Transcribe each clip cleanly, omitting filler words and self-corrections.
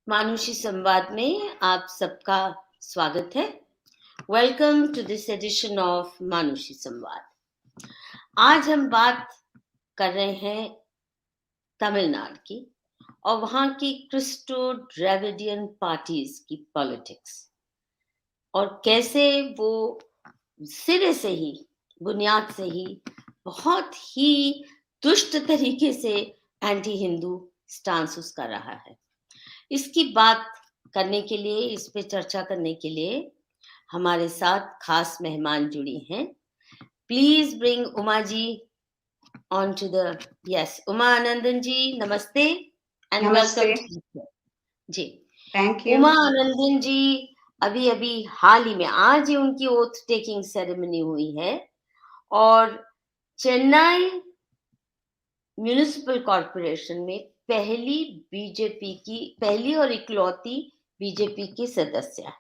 मानुषी संवाद में आप सबका स्वागत है। Welcome to this edition of Manushi Samvad. आज हम बात कर रहे हैं तमिलनाडु की और वहाँ की क्रिस्टो ड्रेविडियन पार्टीज की पॉलिटिक्स और कैसे वो सिरे से ही, बुनियाद से ही बहुत ही दुष्ट तरीके से एंटी हिंदू स्टांस उसका रहा है। इसकी बात करने के लिए, इस पे चर्चा करने के लिए हमारे साथ खास मेहमान जुड़ी हैं। Please bring Uma ji on to the yes Uma Anandan ji, namaste and welcome ji. Thank you. Uma Anandan ji अभी हाल ही में आज ही उनकी ओथ टेकिंग सेरेमनी हुई है और चेन्नई म्यूनिसिपल कॉर्पोरेशन में पहली और इकलौती बीजेपी की सदस्य है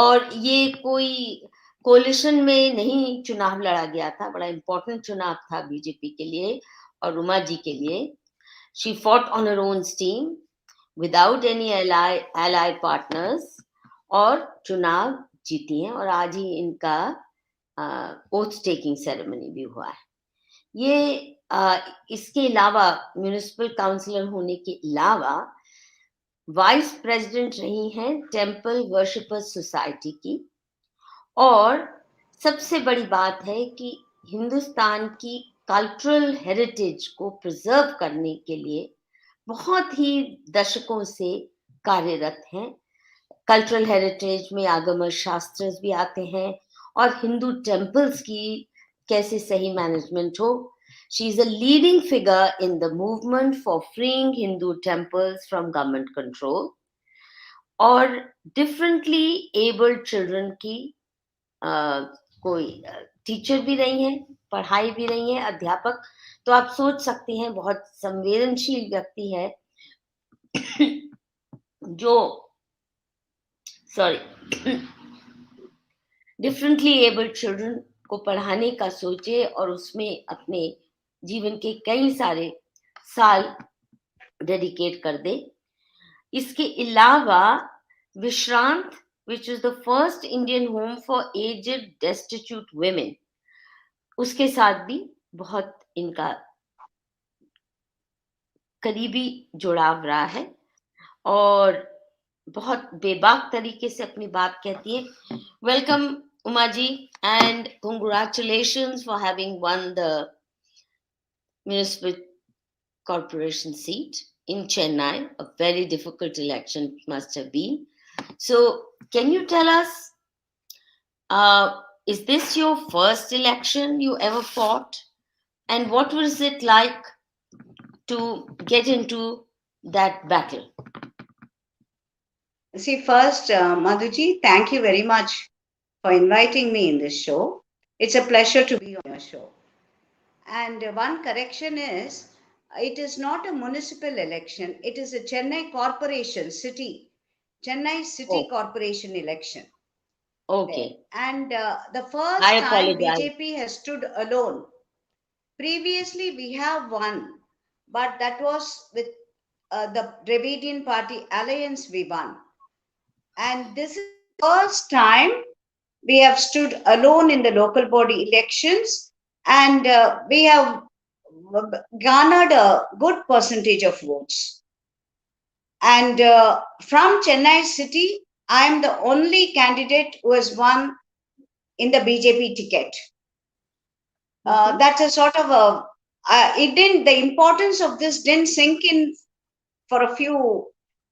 और ये कोई कोलिशन में नहीं चुनाव लड़ा गया था, बड़ा इंपॉर्टेंट चुनाव था बीजेपी के लिए और उमा जी के लिए। She fought on her own steam without any allied partners और चुनाव जीती हैं और आज ही इनका ओथ टेकिंग सेरेमनी भी हुआ है। ये इसके अलावा म्यूनिसिपल काउंसिलर होने के अलावा वाइस प्रेसिडेंट रही हैं टेम्पल वर्शिपर्स सोसाइटी की और सबसे बड़ी बात है कि हिंदुस्तान की कल्चरल हेरिटेज को प्रिजर्व करने के लिए बहुत ही दशकों से कार्यरत हैं। कल्चरल हेरिटेज में आगम शास्त्र भी आते हैं और हिंदू टेम्पल्स की कैसे सही मैनेजमेंट हो। She is a leading figure in the movement for freeing Hindu temples from government control और differently abled children की कोई टीचर भी रही हैं, पढ़ाई भी रही हैं, अध्यापक। तो आप सोच सकते हैं बहुत संवेदनशील व्यक्ति है जो डिफरेंटली एबल्ड चिल्ड्रन को पढ़ाने का सोचे और उसमें अपने जीवन के कई सारे साल डेडिकेट कर दे। इसके अलावा विश्रांत which is the first Indian home for aged destitute women, उसके साथ भी बहुत इनका करीबी जुड़ाव रहा है और बहुत बेबाक तरीके से अपनी बात कहती है। Welcome Uma ji and congratulations for having won the municipal corporation seat in Chennai. A very difficult election must have been. So can you tell us, is this your first election you ever fought? And what was it like to get into that battle? See, first, Madhuji, thank you very much for inviting me in this show. It's a pleasure to be on your show. And one correction is, it is not a municipal election. It is a Chennai Corporation City, Chennai City Corporation election. Okay. And the first time BJP has stood alone. Previously, we have won, but that was with the Dravidian Party Alliance we won. And this is the first time we have stood alone in the local body elections, and we have garnered a good percentage of votes. And from Chennai City, I am the only candidate who has won in the BJP ticket. That's a sort of the importance of this didn't sink in for a few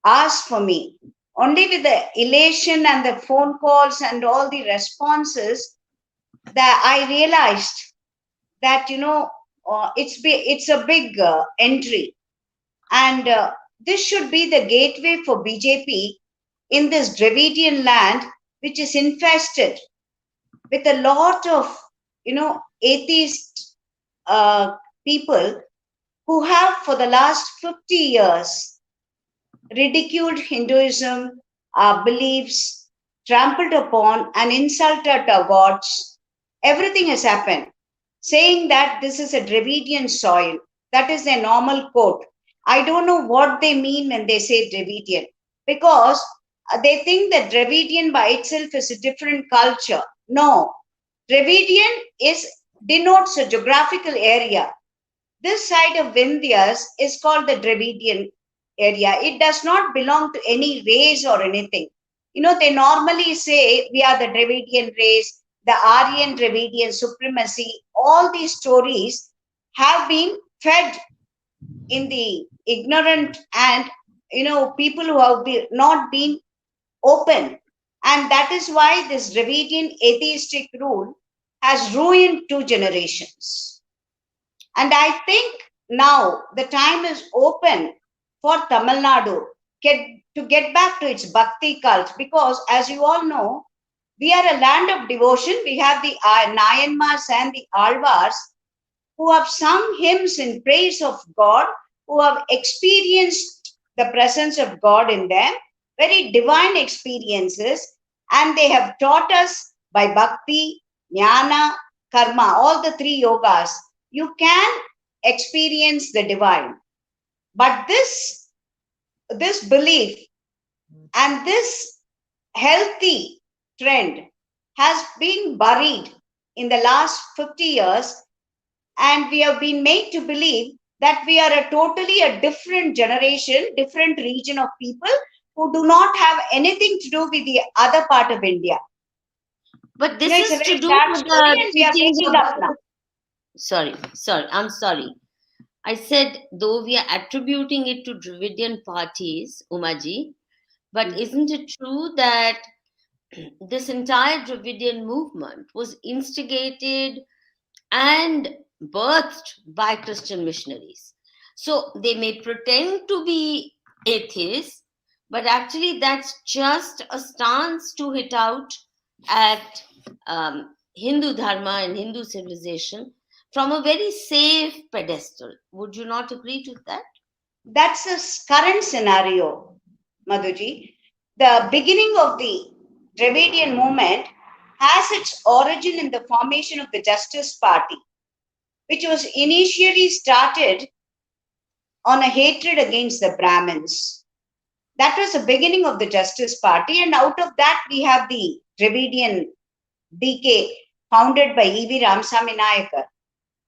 hours for me. Only with the elation and the phone calls and all the responses that I realized that, it's a big entry. And this should be the gateway for BJP in this Dravidian land, which is infested with a lot of, atheist people who have for the last 50 years ridiculed Hinduism, our beliefs, trampled upon and insulted our gods. Everything has happened, saying that this is a Dravidian soil. That is their normal quote. I don't know what they mean when they say Dravidian. because they think that Dravidian by itself is a different culture. No, Dravidian denotes a geographical area. This side of Vindhyas is called the Dravidian area. It does not belong to any race or anything. They normally say we are the Dravidian race, the Aryan Dravidian supremacy. All these stories have been fed in the ignorant and people who have not been open. And that is why this Dravidian atheistic rule has ruined 2 generations. And I think now the time is open for Tamil Nadu to get back to its bhakti cult, because as you all know, we are a land of devotion. We have the Nayanmars and the Alvars who have sung hymns in praise of God, who have experienced the presence of God in them, very divine experiences, and they have taught us by bhakti, jnana, karma, all the 3 yogas. You can experience the divine. But this belief and this healthy trend has been buried in the last 50 years, and we have been made to believe that we are a different generation, different region of people who do not have anything to do with the other part of India. But this is to do with the we are waking up now. Sorry, I'm sorry. I said, though we are attributing it to Dravidian parties, Umaji, but isn't it true that this entire Dravidian movement was instigated and birthed by Christian missionaries? So they may pretend to be atheists, but actually that's just a stance to hit out at Hindu Dharma and Hindu civilization from a very safe pedestal. Would you not agree to that? That's the current scenario, Madhuji. The beginning of the Dravidian movement has its origin in the formation of the Justice Party, which was initially started on a hatred against the Brahmins. That was the beginning of the Justice Party, and out of that we have the Dravidian DK founded by E.V. Ramasamy Nayakar.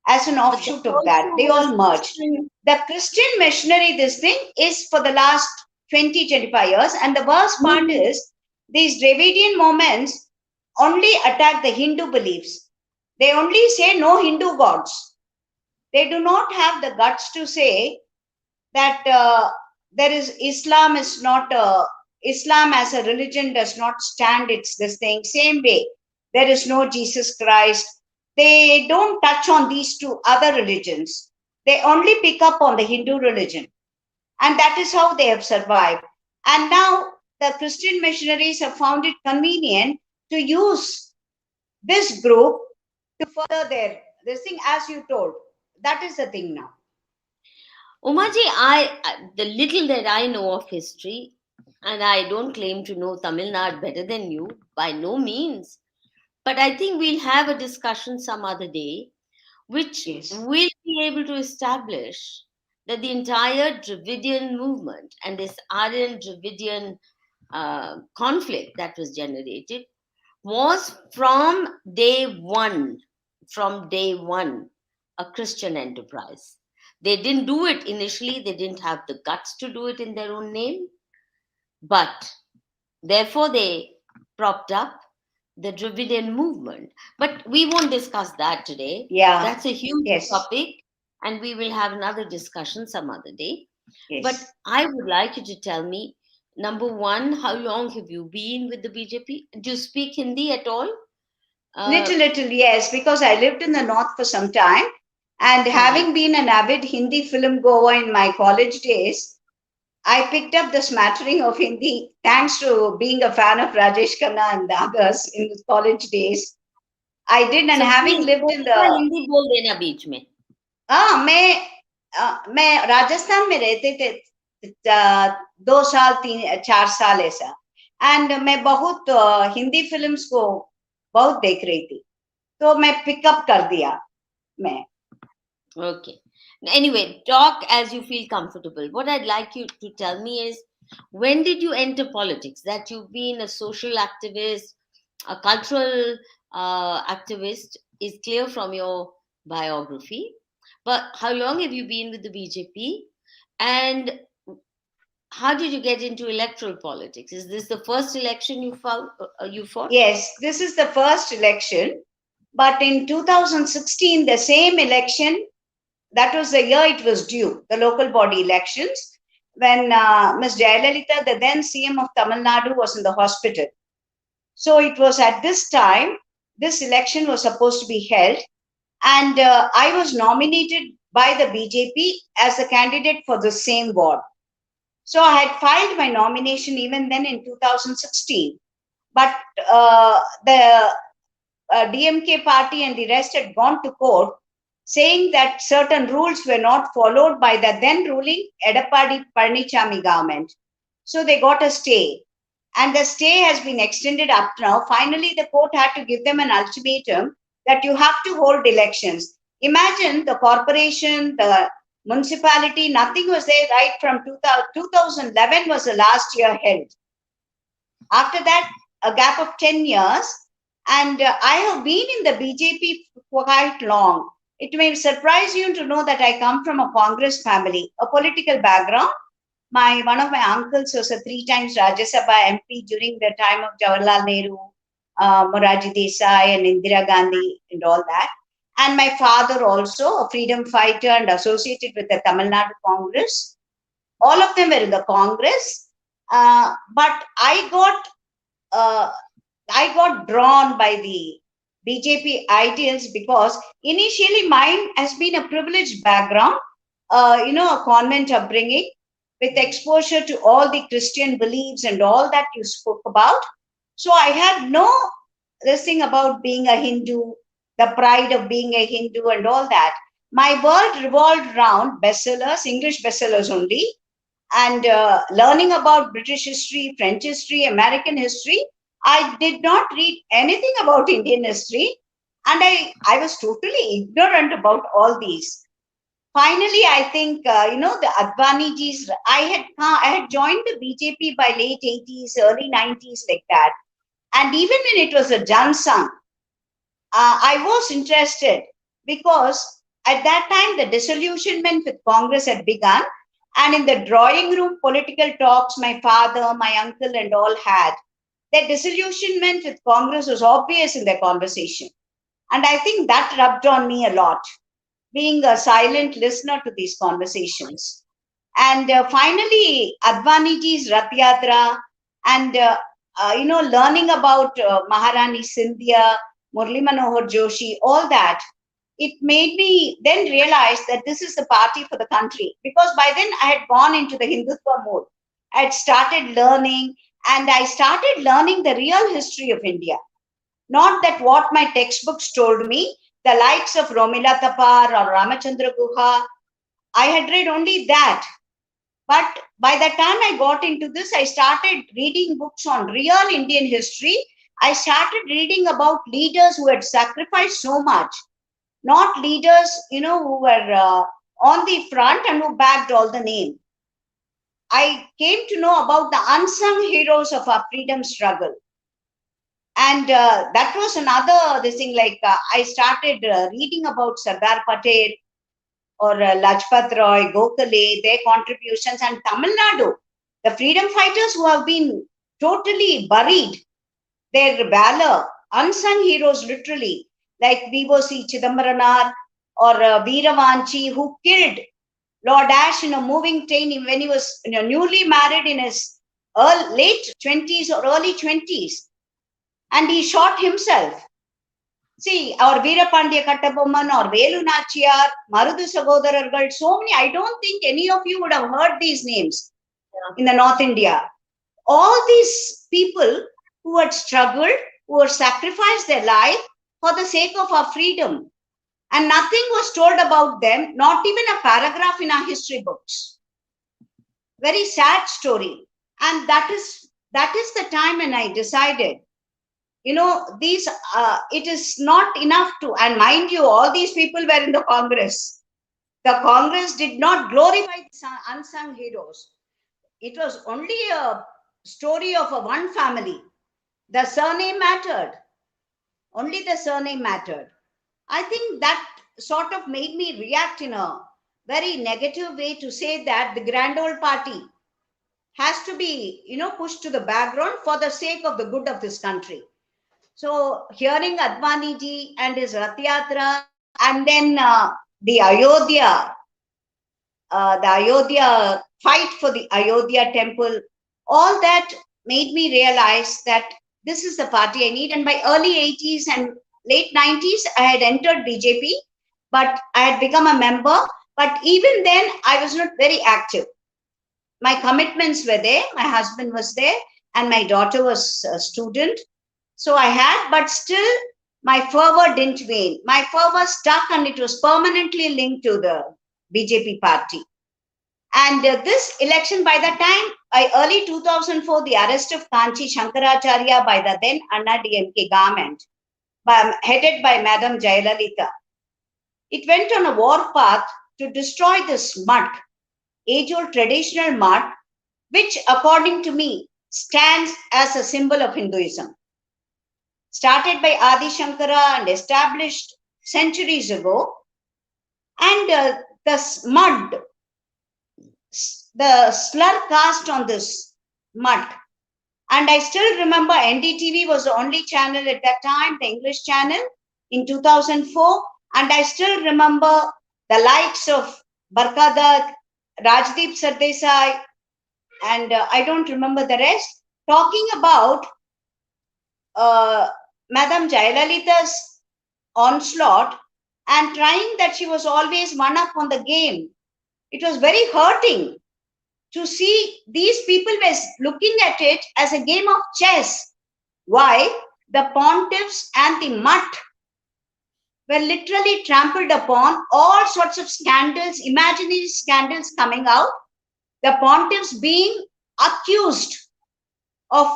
As an offshoot of that, they all merged. The Christian missionary, this thing is for the last 20-25 years, and the worst part is these Dravidian movements only attack the Hindu beliefs. They only say no Hindu gods. They do not have the guts to say that there is Islam is not Islam as a religion does not stand it's this thing. Same way, there is no Jesus Christ. They don't touch on these 2 other religions. They only pick up on the Hindu religion. And that is how they have survived. And now the Christian missionaries have found it convenient to use this group to further this thing, as you told. That is the thing now. Umaji, the little that I know of history, and I don't claim to know Tamil Nadu better than you, by no means. But I think we'll have a discussion some other day, which will be able to establish that the entire Dravidian movement and this Aryan Dravidian conflict that was generated was from day one, a Christian enterprise. They didn't do it initially, they didn't have the guts to do it in their own name, but therefore they propped up the Dravidian movement. But we won't discuss that today. Yeah. That's a huge topic, and we will have another discussion some other day. Yes. But I would like you to tell me, number one, how long have you been with the BJP? Do you speak Hindi at all? Little, yes, because I lived in the north for some time. And having been an avid Hindi film goer in my college days, I picked up the smattering of Hindi thanks to being a fan of Rajesh Khanna and the others in the college days. I did, and so having lived in the Hindi bol dena beech mein. मैं राजस्थान में रहते थे 2 साल 3-4 साल ऐसा, and मैं बहुत Hindi films को बहुत देख रही थी, तो मैं पिकअप कर दिया मैं. Okay. Anyway, talk as you feel comfortable. What I'd like you to tell me is, When did you enter politics? That you've been a social activist, a cultural activist is clear from your biography. But how long have you been with the BJP? And how did you get into electoral politics? Is this the first election you fought? Yes, this is the first election. But in 2016, the same election, that was the year it was due, the local body elections, when Ms. Jayalalitha, the then CM of Tamil Nadu, was in the hospital. So it was at this time, this election was supposed to be held, and I was nominated by the BJP as a candidate for the same ward. So I had filed my nomination even then in 2016. But the DMK party and the rest had gone to court saying that certain rules were not followed by the then ruling Edappadi Palanichami government. So they got a stay. And the stay has been extended up now. Finally, the court had to give them an ultimatum that you have to hold elections. Imagine the corporation, the municipality, nothing was there right from 2011 was the last year held. After that, a gap of 10 years. And I have been in the BJP for quite long. It may surprise you to know that I come from a Congress family, a political background. One of my uncles was a 3 times Rajya Sabha MP during the time of Jawaharlal Nehru, Moraji Desai, and Indira Gandhi, and all that. And my father also, a freedom fighter and associated with the Tamil Nadu Congress. All of them were in the Congress, but I got drawn by the BJP ideals because initially mine has been a privileged background, a convent upbringing with exposure to all the Christian beliefs and all that you spoke about. So I had no this thing about being a Hindu, the pride of being a Hindu and all that. My world revolved around bestsellers, English bestsellers only, and learning about British history, French history, American history. I did not read anything about Indian history, and I was totally ignorant about all these. Finally, I think the Advaniji's. I had joined the BJP by late 80s, early 90s, like that. And even when it was a Jansang, I was interested because at that time the disillusionment with Congress had begun, and in the drawing room political talks my father, my uncle, and all had, their disillusionment with Congress was obvious in their conversation. And I think that rubbed on me a lot, being a silent listener to these conversations. And finally, Advaniji's Rath Yatra and, learning about Maharani Sindhya, Murli Manohar Joshi, all that, it made me then realize that this is the party for the country. Because by then I had gone into the Hindutva mode. I had started learning, and I started learning the real history of India. Not that what my textbooks told me, the likes of Romila Tapar or Ramachandra Guha. I had read only that. But by the time I got into this, I started reading books on real Indian history. I started reading about leaders who had sacrificed so much, not leaders, who were on the front and who bagged all the name. I came to know about the unsung heroes of our freedom struggle. And that was another this thing, like I started reading about Sardar Patel or Lajpat Roy, Gokhale, their contributions, and Tamil Nadu, the freedom fighters who have been totally buried, their valor, unsung heroes literally, like VOC Chidambaranar or Veeravanchi, who killed Lord Ashe in a moving train when he was newly married in his late 20s or early 20s. And he shot himself. See, our Veerapandya Kattabomman or Velu Nachiyar, Marudhu Sagodarargal, so many, I don't think any of you would have heard these names in the North India. All these people who had struggled, who had sacrificed their life for the sake of our freedom. And nothing was told about them, not even a paragraph in our history books. Very sad story. And that is the time when I decided, these, it is not enough to, and mind you, all these people were in the Congress. The Congress did not glorify the unsung heroes. it was only a story of a one family. The surname mattered. Only the surname mattered. I think that sort of made me react in a very negative way to say that the grand old party has to be, pushed to the background for the sake of the good of this country. So hearing Advani ji and his Rath Yatra, and then the Ayodhya fight for the Ayodhya temple, all that made me realize that this is the party I need. And by early 80s and late 90s, I had entered BJP, but I had become a member. But even then, I was not very active. My commitments were there, my husband was there, and my daughter was a student. So I had, but still my fervor didn't wane. My fervor stuck, and it was permanently linked to the BJP party. And this election, by the time, by early 2004, the arrest of Kanchi Shankaracharya by the then Anna DMK government, headed by Madam Jayalalitha, it went on a war path to destroy this mud, age-old traditional mud, which, according to me, stands as a symbol of Hinduism. Started by Adi Shankara and established centuries ago. And the mud, the slur cast on this mud. And I still remember NDTV was the only channel at that time, the English channel, in 2004. And I still remember the likes of Barkadat, Rajdeep Sardesai, and I don't remember the rest, talking about Madam Jayalalitha's onslaught and trying that she was always one up on the game. It was very hurting to see these people were looking at it as a game of chess. Why? The pontiffs and the mutt were literally trampled upon, all sorts of scandals, imaginary scandals coming out, the pontiffs being accused of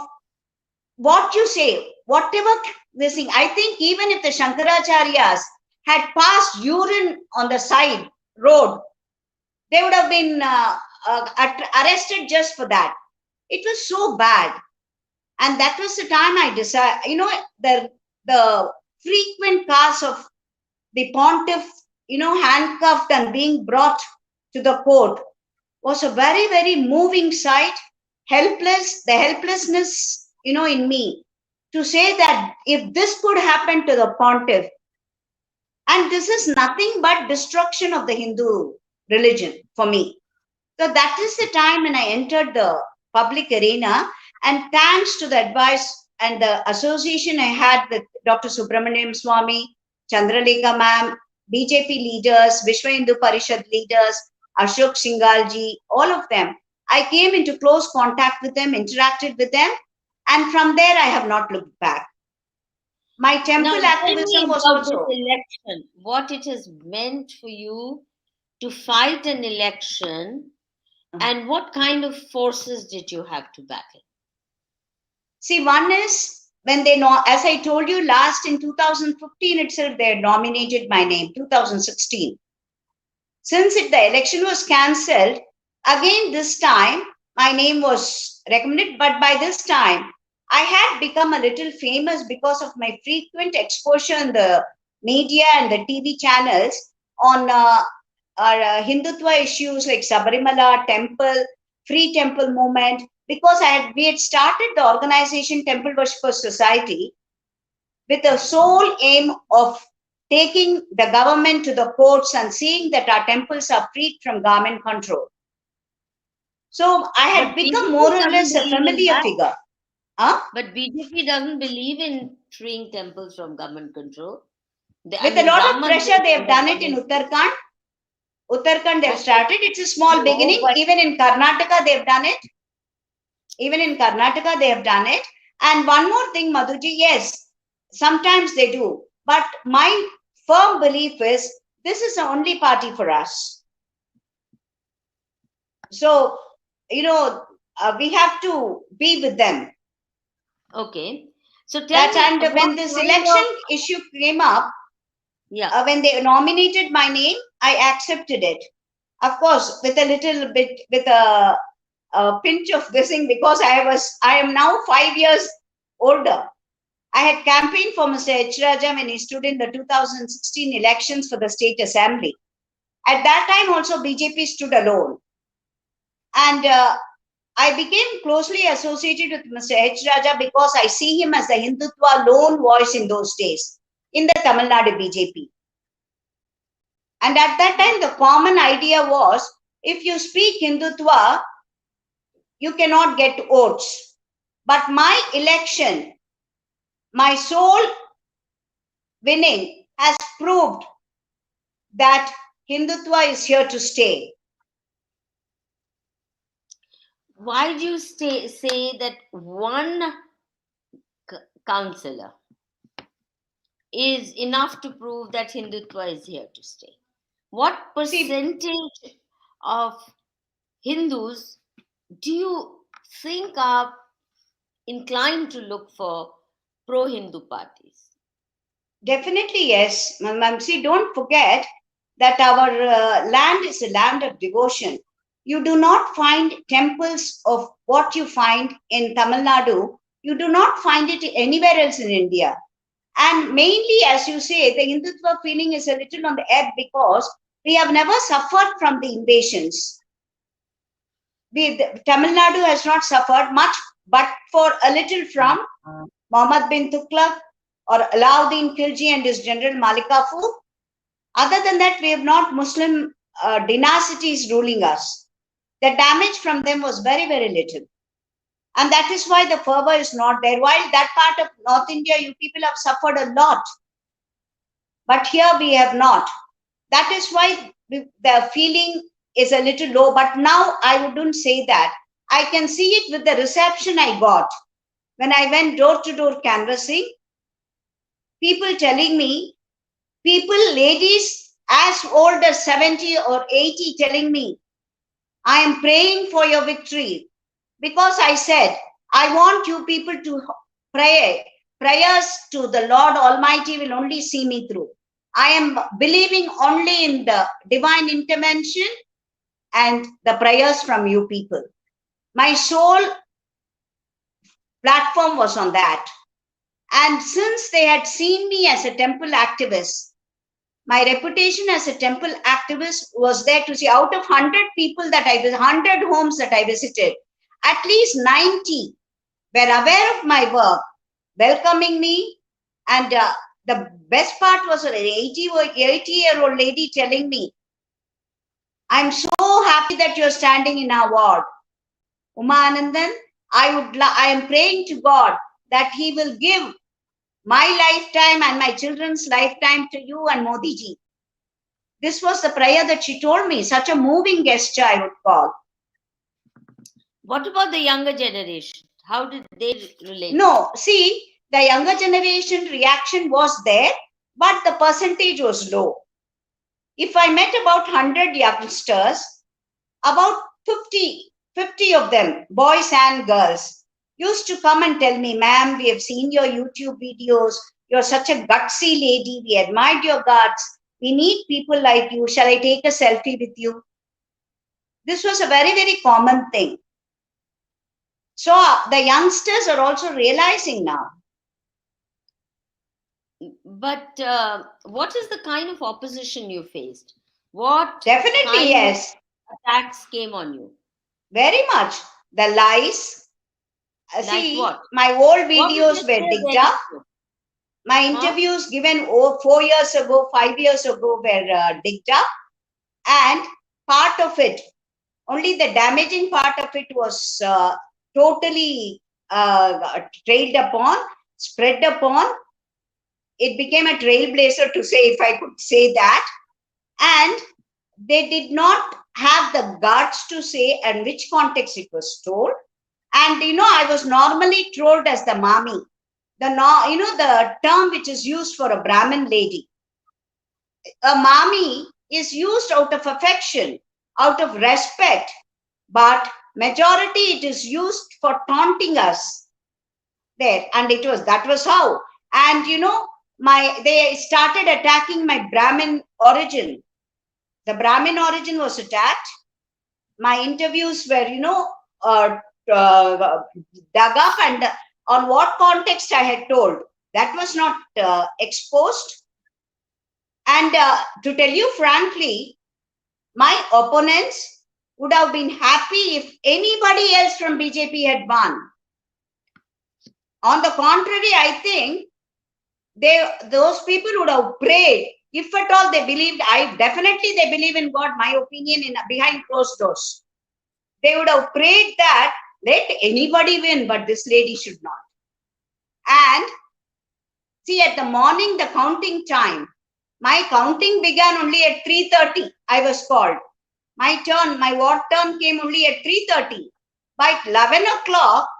what you say, whatever this thing. I think even if the Shankaracharyas had passed urine on the side road, they would have been arrested just for that. It was so bad. And that was the time I decided, the frequent case of the pontiff, handcuffed and being brought to the court was a very, very moving sight. The helplessness, in me to say that if this could happen to the pontiff, and this is nothing but destruction of the Hindu religion for me. So that is the time when I entered the public arena, and thanks to the advice and the association I had with Dr. Subramaniam Swami, Chandralekha ma'am, BJP leaders, Vishwa Hindu Parishad leaders, Ashok Singalji, all of them, I came into close contact with them, interacted with them, and from there I have not looked back. My temple activism was also this election, what it has meant for you to fight an election, and what kind of forces did you have to battle? See, one is when they know, as I told you last in 2015 itself, they had nominated my name, 2016. Since the election was cancelled, again this time my name was recommended, but by this time I had become a little famous because of my frequent exposure in the media and the TV channels on Hindutva issues like Sabarimala temple, free temple movement, because we had started the organization Temple Worshippers Society with the sole aim of taking the government to the courts and seeing that our temples are freed from government control. So I had become more or less a familiar figure. But BJP doesn't believe in freeing temples from government control. With a lot of pressure, they have done it in Uttarakhand. They have started. It's a small beginning. Even in Karnataka, they have done it. And one more thing, Madhuji, yes, sometimes they do. But my firm belief is this is the only party for us. So, we have to be with them. Okay. So that time when this election issue came up, when they nominated my name, I accepted it. Of course, with a little bit, with a pinch of this thing because I am now 5 years older. I had campaigned for Mr. H. Raja when he stood in the 2016 elections for the state assembly. At that time also BJP stood alone. And I became closely associated with Mr. H. Raja because I see him as the Hindutva lone voice in those days in the Tamil Nadu BJP. And at that time, the common idea was, if you speak Hindutva, you cannot get votes. But my election, my soul winning has proved that Hindutva is here to stay. Why do you say that one councillor is enough to prove that Hindutva is here to stay? What percentage of Hindus do you think are inclined to look for pro-Hindu parties? Definitely, yes. See, don't forget that our land is a land of devotion. You do not find temples of what you find in Tamil Nadu. You do not find it anywhere else in India. And mainly, as you say, the Hindutva feeling is a little on the ebb because we have never suffered from the invasions. Tamil Nadu has not suffered much, but for a little from Muhammad bin Tughlaq or Alauddin Khilji and his general Malik Kafur. Other than that, we have not Muslim dynastities ruling us. The damage from them was very, very little. And that is why the fervor is not there. While that part of North India, you people have suffered a lot. But here we have not. That is why the feeling is a little low. But now I wouldn't say that. I can see it with the reception I got. When I went door to door canvassing, people telling me, ladies as old as 70 or 80 telling me, I am praying for your victory. Because I said, I want you people to pray. Prayers to the Lord Almighty will only see me through. I am believing only in the divine intervention and the prayers from you people. My sole platform was on that. And since they had seen me as a temple activist, my reputation as a temple activist was there to see out of 100 people that 100 homes that I visited, at least 90 were aware of my work, welcoming me. And the best part was an 80-year-old lady telling me, I'm so happy that you're standing in our ward. Uma Anandan, I am praying to God that He will give my lifetime and my children's lifetime to you and Modi ji. This was the prayer that she told me, such a moving gesture, I would call. What about the younger generation? How did they relate? No, see, the younger generation reaction was there, but the percentage was low. If I met about 100 youngsters, about 50 of them, boys and girls, used to come and tell me, ma'am, we have seen your YouTube videos. You're such a gutsy lady. We admired your guts. We need people like you. Shall I take a selfie with you? This was a very, very common thing. So the youngsters are also realizing now. But what is the kind of opposition you faced? What Definitely, kind yes. of attacks came on you? Very much. The lies. Like see, what? My old videos were digged up. My interviews given 4 years ago, 5 years ago were digged up. And part of it, only the damaging part of it was totally trailed upon, spread upon. It became a trailblazer, to say, if I could say that. And they did not have the guts to say in which context it was told. And, I was normally trolled as the mami. The term which is used for a Brahmin lady. A mami is used out of affection, out of respect. But majority, it is used for taunting us. There. And that was how. And, they started attacking my Brahmin origin. The Brahmin origin was attacked. My interviews were, dug up and on what context I had told. That was not exposed. And to tell you frankly, my opponents would have been happy if anybody else from BJP had won. On the contrary, I think those people would have prayed, if at all they believed. Definitely they believe in God, my opinion, in behind closed doors. They would have prayed that let anybody win, but this lady should not. And see, at the morning, the counting time, my counting began only at 3:30. I was called. My ward turn came only at 3:30. By 11 o'clock,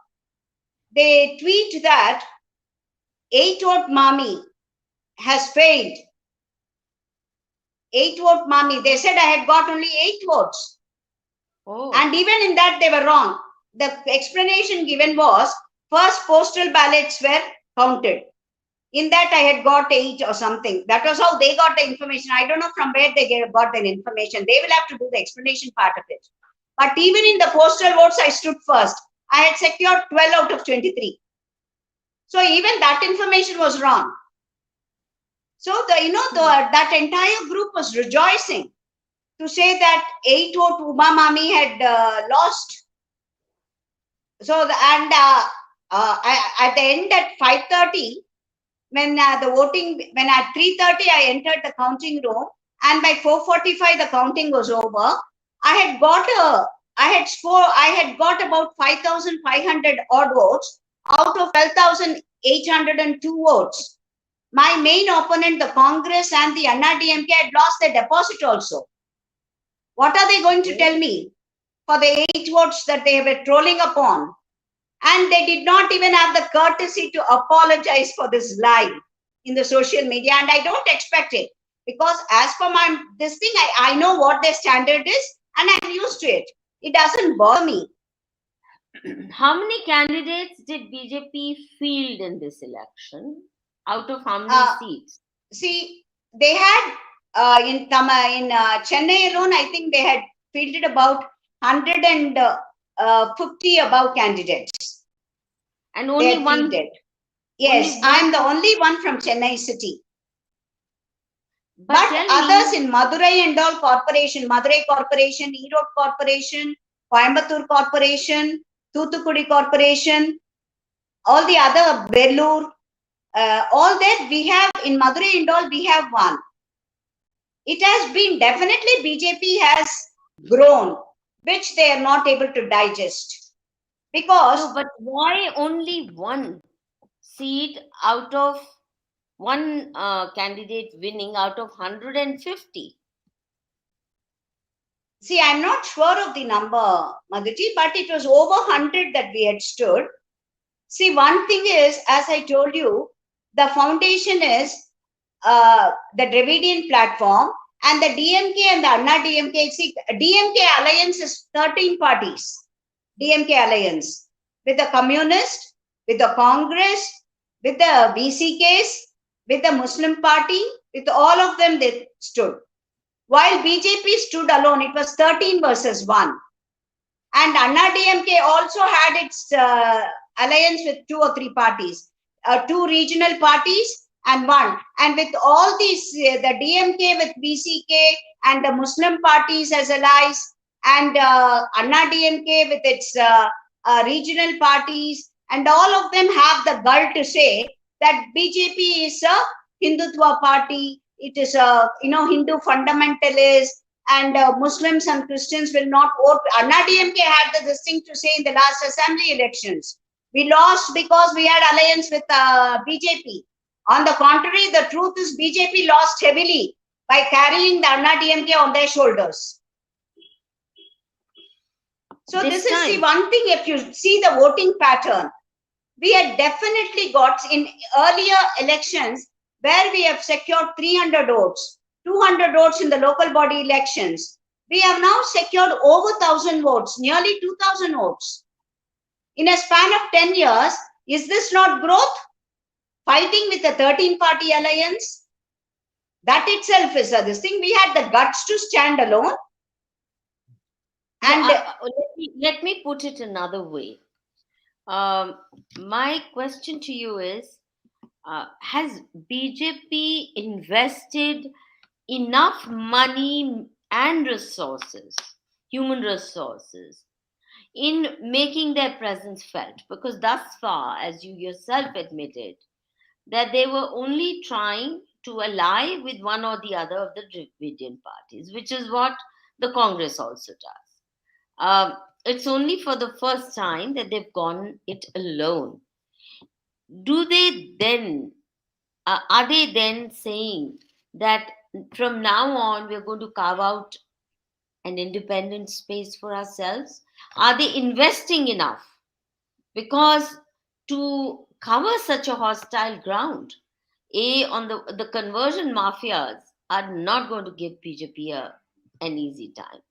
they tweet that 8-vote Mami has failed. 8-vote Mami. They said I had got only 8 votes. Oh. And even in that, they were wrong. The explanation given was first postal ballots were counted. In that, I had got 8 or something. That was how they got the information. I don't know from where they got the information. They will have to do the explanation part of it. But even in the postal votes, I stood first. I had secured 12 out of 23. So even that information was wrong. So that entire group was rejoicing to say that 8-vote Uma Mami had lost. So at the end at 5:30, when the voting, when at 3:30 I entered the counting room, and by 4:45 the counting was over. I had got about 5,500 odd votes out of 12,802 votes. My main opponent, the Congress and the Anna-DMK, had lost their deposit also. What are they going to tell me for the 8 votes that they were trolling upon? And they did not even have the courtesy to apologize for this lie in the social media. And I don't expect it, because as for this thing, I know what their standard is and I'm used to it. It doesn't bother me. How many candidates did BJP field in this election? Out of how many seats? See, they had in Chennai alone, I think they had fielded about 150 above candidates. And only one? Yes, I'm the only one from Chennai city. But others in Madurai and all corporation, Madurai Corporation, Erode Corporation, Coimbatore Corporation, Thoothukudi Corporation, all the other Vellore, all that we have in Madurai and all, we have one. It has been definitely BJP has grown, which they are not able to digest. Because. No, but why only one seat out of one candidate winning out of 150? See, I'm not sure of the number, Madhuji, but it was over 100 that we had stood. See, one thing is, as I told you, the foundation is the Dravidian platform, and the DMK and the Anna-DMK. See, DMK alliance is 13 parties. DMK alliance with the Communist, with the Congress, with the VCKs, with the Muslim party, with all of them they stood. While BJP stood alone, it was 13 versus 1. And Anna-DMK also had its alliance with 2 or 3 parties, 2 regional parties and 1. And with all these, the DMK with VCK and the Muslim parties as allies, and Anna-DMK with its regional parties, and all of them have the gall to say that BJP is a Hindutva party. It is a Hindu fundamentalist, and Muslims and Christians will not vote. Anna-DMK had this thing to say in the last assembly elections. We lost because we had alliance with BJP. On the contrary, the truth is BJP lost heavily by carrying the Anna-DMK on their shoulders. So this is the one thing. If you see the voting pattern, we had definitely got in earlier elections where we have secured 300 votes, 200 votes in the local body elections. We have now secured over 1,000 votes, nearly 2,000 votes. In a span of 10 years, is this not growth? Fighting with the 13-party alliance? That itself is this thing. We had the guts to stand alone. And let me put it another way. My question to you is, has BJP invested enough money and resources, human resources, in making their presence felt? Because thus far, as you yourself admitted, that they were only trying to ally with one or the other of the Dravidian parties, which is what the Congress also does. It's only for the first time that they've gone it alone. Do they then, are they then saying that from now on we're going to carve out an independent space for ourselves? Are they investing enough? Because to cover such a hostile ground, on the conversion mafias are not going to give BJP an easy time.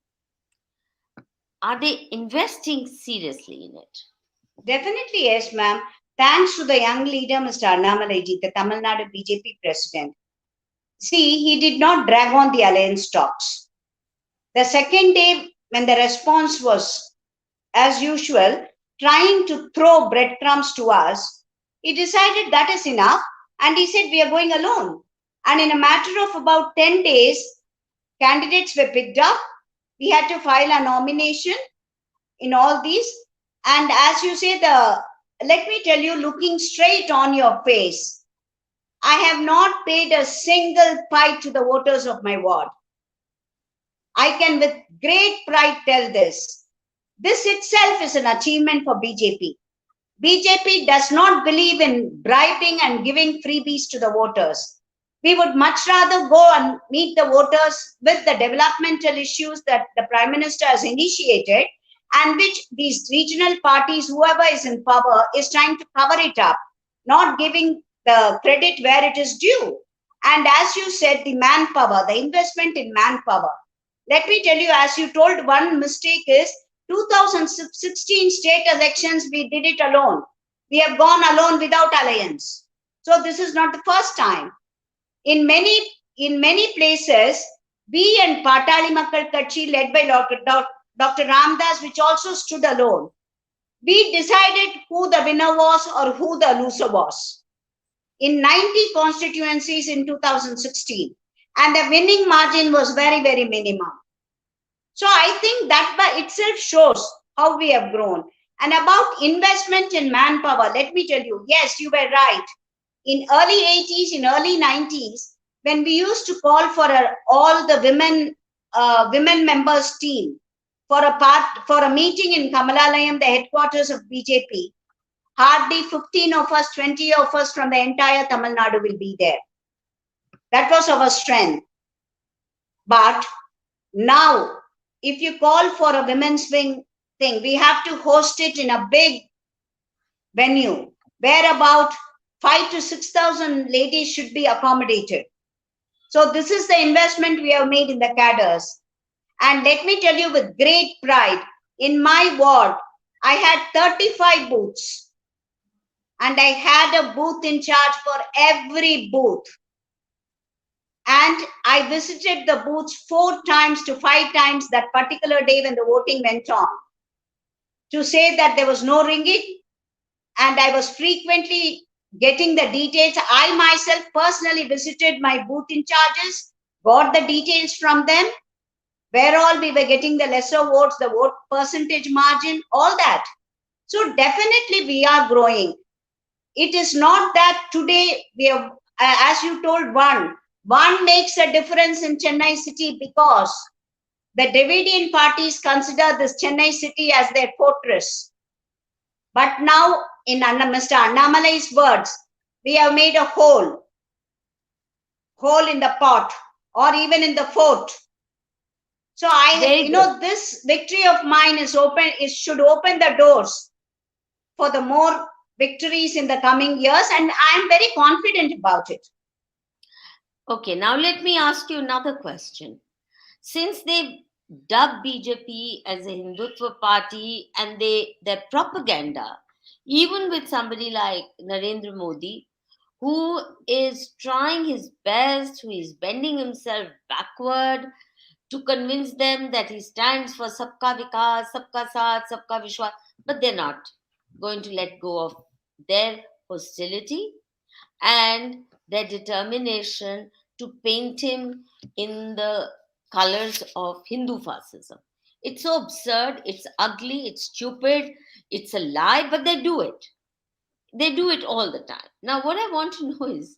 Are they investing seriously in it? definitely, yes, ma'am. Thanks to the young leader, Mr. Annamalai, the Tamil Nadu BJP president. See, he did not drag on the alliance talks. The second day, when the response was, as usual, trying to throw breadcrumbs to us, he decided that is enough and he said, we are going alone. And in a matter of about 10 days, candidates were picked up. We had to file a nomination in all these. And as you say, let me tell you, looking straight on your face, I have not paid a single pie to the voters of my ward. I can with great pride tell this. This itself is an achievement for BJP. BJP does not believe in bribing and giving freebies to the voters. We would much rather go and meet the voters with the developmental issues that the Prime Minister has initiated and which these regional parties, whoever is in power, is trying to cover it up, not giving the credit where it is due. And as you said, the manpower, the investment in manpower. Let me tell you, as you told, one mistake is 2016 state elections, we did it alone. We have gone alone without alliance. So this is not the first time. In many places, we and Patali Makkal Kachi, led by Dr. Ramdas, which also stood alone, we decided who the winner was or who the loser was. In 90 constituencies in 2016, and the winning margin was very, very minimum. So I think that by itself shows how we have grown. And about investment in manpower, let me tell you, yes, you were right. In early 80s, in early 90s, when we used to call for all the women members team for a meeting in Kamalalayam, the headquarters of BJP, hardly 15 of us, 20 of us from the entire Tamil Nadu will be there. That was our strength. But now, if you call for a women's wing thing, we have to host it in a big venue where about 5,000 to 6,000 ladies should be accommodated. So this is the investment we have made in the cadres. And let me tell you with great pride, in my ward, I had 35 booths. And I had a booth in charge for every booth. And I visited the booths 4 times to 5 times that particular day when the voting went on, to say that there was no ringing, and I was frequently getting the details. I myself personally visited my booth in charges, got the details from them, where all we were getting the lesser votes, the vote percentage margin, all that. So definitely we are growing. It is not that today we have, as you told, one makes a difference in Chennai city because the Dravidian parties consider this Chennai city as their fortress. But now, in Mr. Annamalai's words, we have made a hole in the pot or even in the fort. So this victory of mine should open the doors for the more victories in the coming years, and I am very confident about it. Okay, now let me ask you another question. Since they've dubbed BJP as a Hindutva party and their propaganda, even with somebody like Narendra Modi, who is trying his best, who is bending himself backward to convince them that he stands for Sabka Vikas, Sabka Saath, Sabka Vishwas, but they're not going to let go of their hostility and their determination to paint him in the colors of Hindu fascism. It's so absurd, it's ugly, it's stupid, it's a lie, but they do it. They do it all the time. Now, what I want to know is,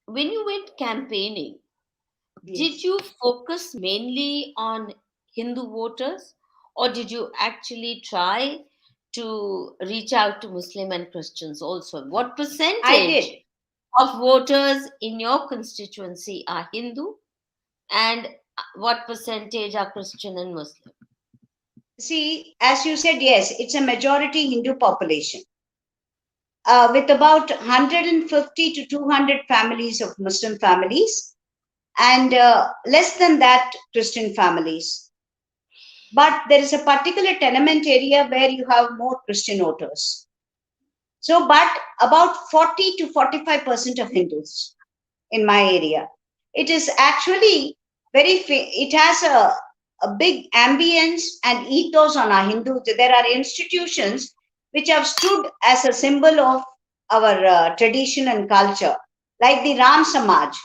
when you went campaigning, did Yes. you focus mainly on Hindu voters, or did you actually try to reach out to Muslim and Christians also? What I percentage did. of voters in your constituency are Hindu, and what percentage are Christian and Muslim? See, as you said, yes, it's a majority Hindu population, with about 150 to 200 families of Muslim families, and less than that Christian families. But there is a particular tenement area where you have more Christian voters. So, but about 40 to 45% of Hindus in my area. It is actually it has a big ambience and ethos on our Hindu. There are institutions which have stood as a symbol of our tradition and culture, like the Ram Samaj.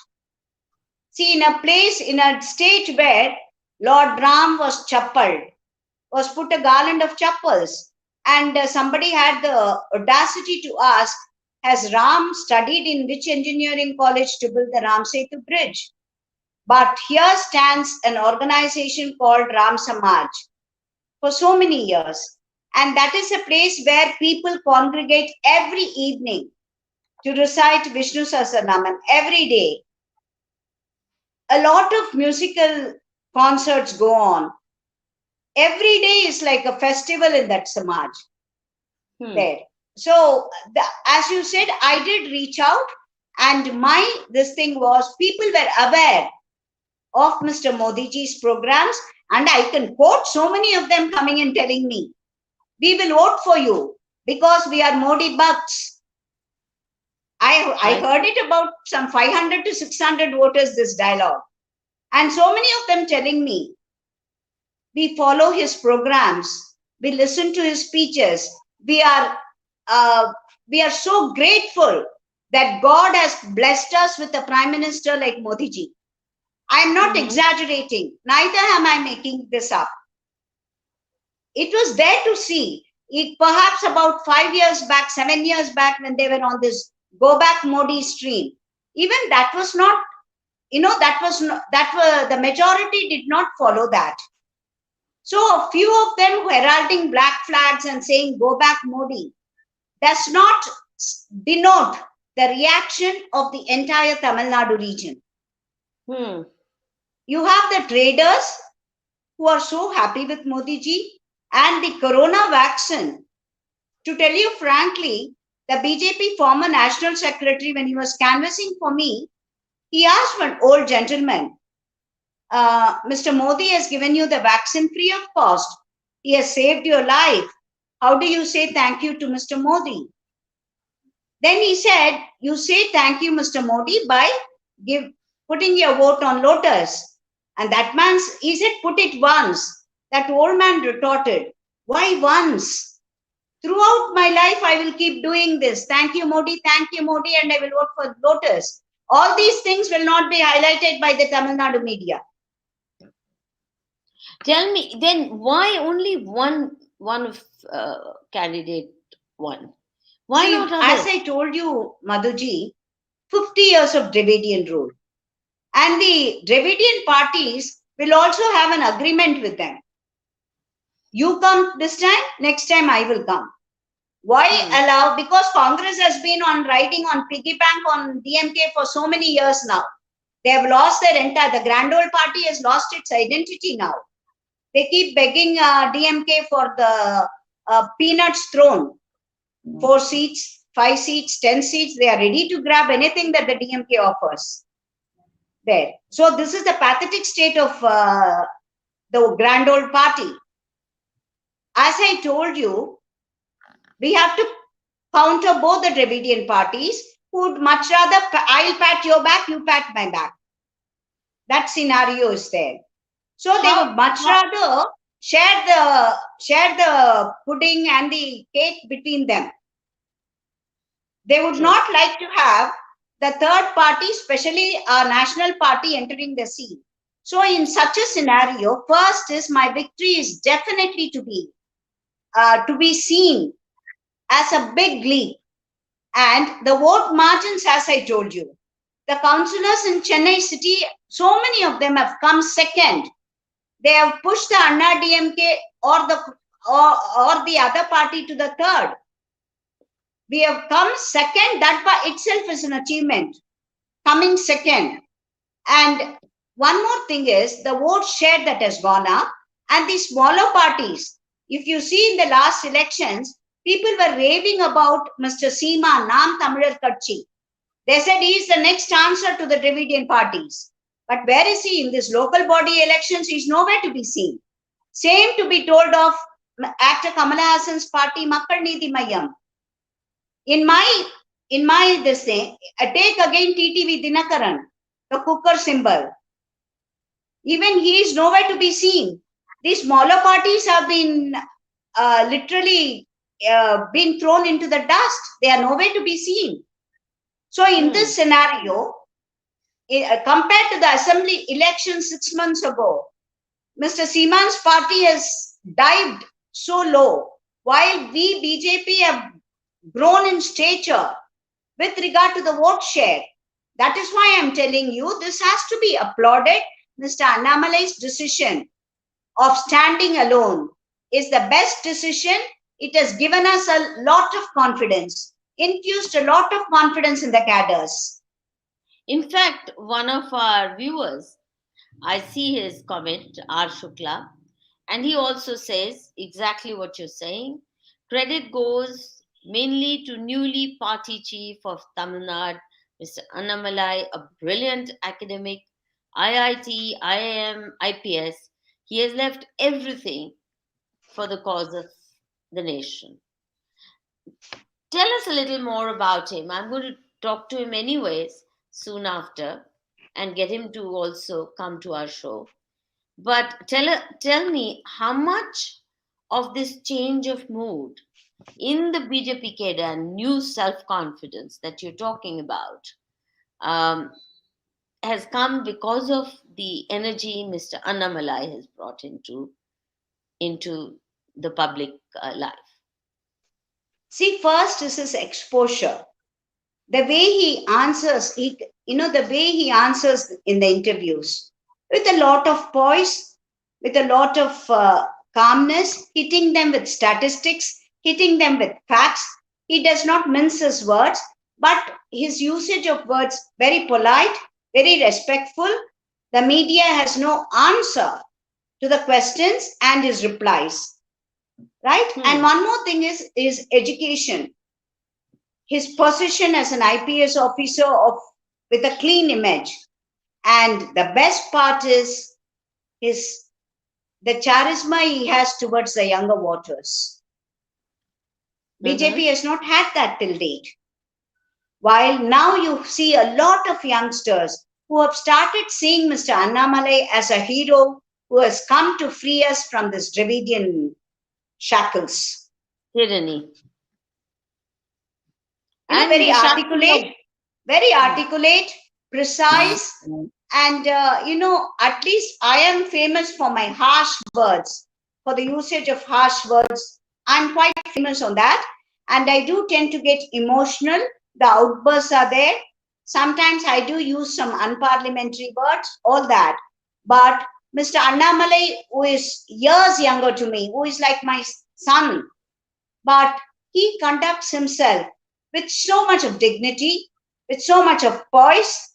See, in a stage where Lord Ram was chappaled, was put a garland of chappals, and somebody had the audacity to ask, has Ram studied in which engineering college to build the Ram Setu bridge? But here stands an organization called Ram Samaj for so many years. And that is a place where people congregate every evening to recite Vishnu Sahasranaman every day. A lot of musical concerts go on. Every day is like a festival in that Samaj. There. So, as you said, I did reach out, and this thing was, people were aware of Mr. Modi ji's programs, and I can quote so many of them coming and telling me, we will vote for you because we are Modi bucks. I heard it about some 500 to 600 voters, this dialogue, and so many of them telling me, we follow his programs, we listen to his speeches, we are so grateful that God has blessed us with a prime minister like Modi ji. I am not exaggerating, neither am I making this up. It was there to see. It perhaps about 5 years back, 7 years back, when they were on this Go Back Modi stream, even that was not, the majority did not follow that. So a few of them heralding black flags and saying Go Back Modi does not denote the reaction of the entire Tamil Nadu region. You have the traders who are so happy with Modi ji, and the corona vaccine. To tell you frankly, the BJP former national secretary, when he was canvassing for me, he asked one old gentleman, Mr. Modi has given you the vaccine free of cost. He has saved your life. How do you say thank you to Mr. Modi? Then he said, you say thank you, Mr. Modi, by putting your vote on Lotus. And that man, he said, put it once. That old man retorted, why once? Throughout my life, I will keep doing this. Thank you, Modi, and I will vote for Lotus. All these things will not be highlighted by the Tamil Nadu media. Tell me, then, why only one candidate won? Why not others? As I told you, Madhuji, 50 years of Dravidian rule. And the Dravidian parties will also have an agreement with them. You come this time, next time I will come. Why allow? Because Congress has been riding on piggy bank on DMK for so many years now. They have lost their the Grand Old Party has lost its identity now. They keep begging DMK for the peanuts throne. 4 seats, 5 seats, 10 seats. They are ready to grab anything that the DMK offers. There. So this is the pathetic state of the Grand Old Party. As I told you, we have to counter both the Dravidian parties who would much rather, I'll pat your back, you pat my back. That scenario is there. So they would much rather share the pudding and the cake between them. They would not like to have the third party, especially a national party, entering the scene. So in such a scenario, first is my victory is definitely to be seen as a big leap. And the vote margins, as I told you, the councillors in Chennai city, so many of them have come second. They have pushed the Anna DMK or the other party to the third. We have come second. That by itself is an achievement. Coming second. And one more thing is the vote share that has gone up, and the smaller parties. If you see in the last elections, people were raving about Mr. Seema, Nam Tamilar Katchi. They said he is the next answer to the Dravidian parties. But where is he in this local body elections? He is nowhere to be seen. Same to be told of actor Kamala Hassan's party, Makkal Neethi Mayyam. In my this thing, take again TTV Dinakaran, the cooker symbol. Even he is nowhere to be seen. These smaller parties have been literally been thrown into the dust. They are nowhere to be seen. So in this scenario, compared to the assembly election 6 months ago, Mr. Seeman's party has dived so low, while we BJP have grown in stature with regard to the vote share. That is why I am telling you this has to be applauded. Mr. Annamalai's decision of standing alone is the best decision. It has given us a lot of confidence, infused a lot of confidence in the cadres. In fact, one of our viewers, I see his comment, R. Shukla, and he also says exactly what you're saying. Credit goes mainly to newly party chief of Tamil Nadu, Mr. Annamalai, a brilliant academic, IIT, IIM, IPS. He has left everything for the cause of the nation. Tell us a little more about him. I'm going to talk to him anyways soon after and get him to also come to our show. But tell me how much of this change of mood in the BJP cadre and new self-confidence that you're talking about has come because of the energy Mr. Annamalai has brought into the public life. See, first is his exposure. The way he answers, the way he answers in the interviews, with a lot of poise, with a lot of calmness, hitting them with statistics, hitting them with facts. He does not mince his words, but his usage of words very polite, very respectful. The media has no answer to the questions and his replies. Right? And one more thing is education. His position as an IPS officer with a clean image. And the best part is the charisma he has towards the younger voters. BJP has not had that till date. While now you see a lot of youngsters who have started seeing Mr. Annamalai as a hero who has come to free us from this Dravidian shackles. Tyranny. And very articulate, precise, and at least I am famous for my harsh words, for the usage of harsh words. I'm quite famous on that, and I do tend to get emotional. The outbursts are there. Sometimes I do use some unparliamentary words, all that. But Mr. Annamalai, who is years younger to me, who is like my son, but he conducts himself with so much of dignity, with so much of poise.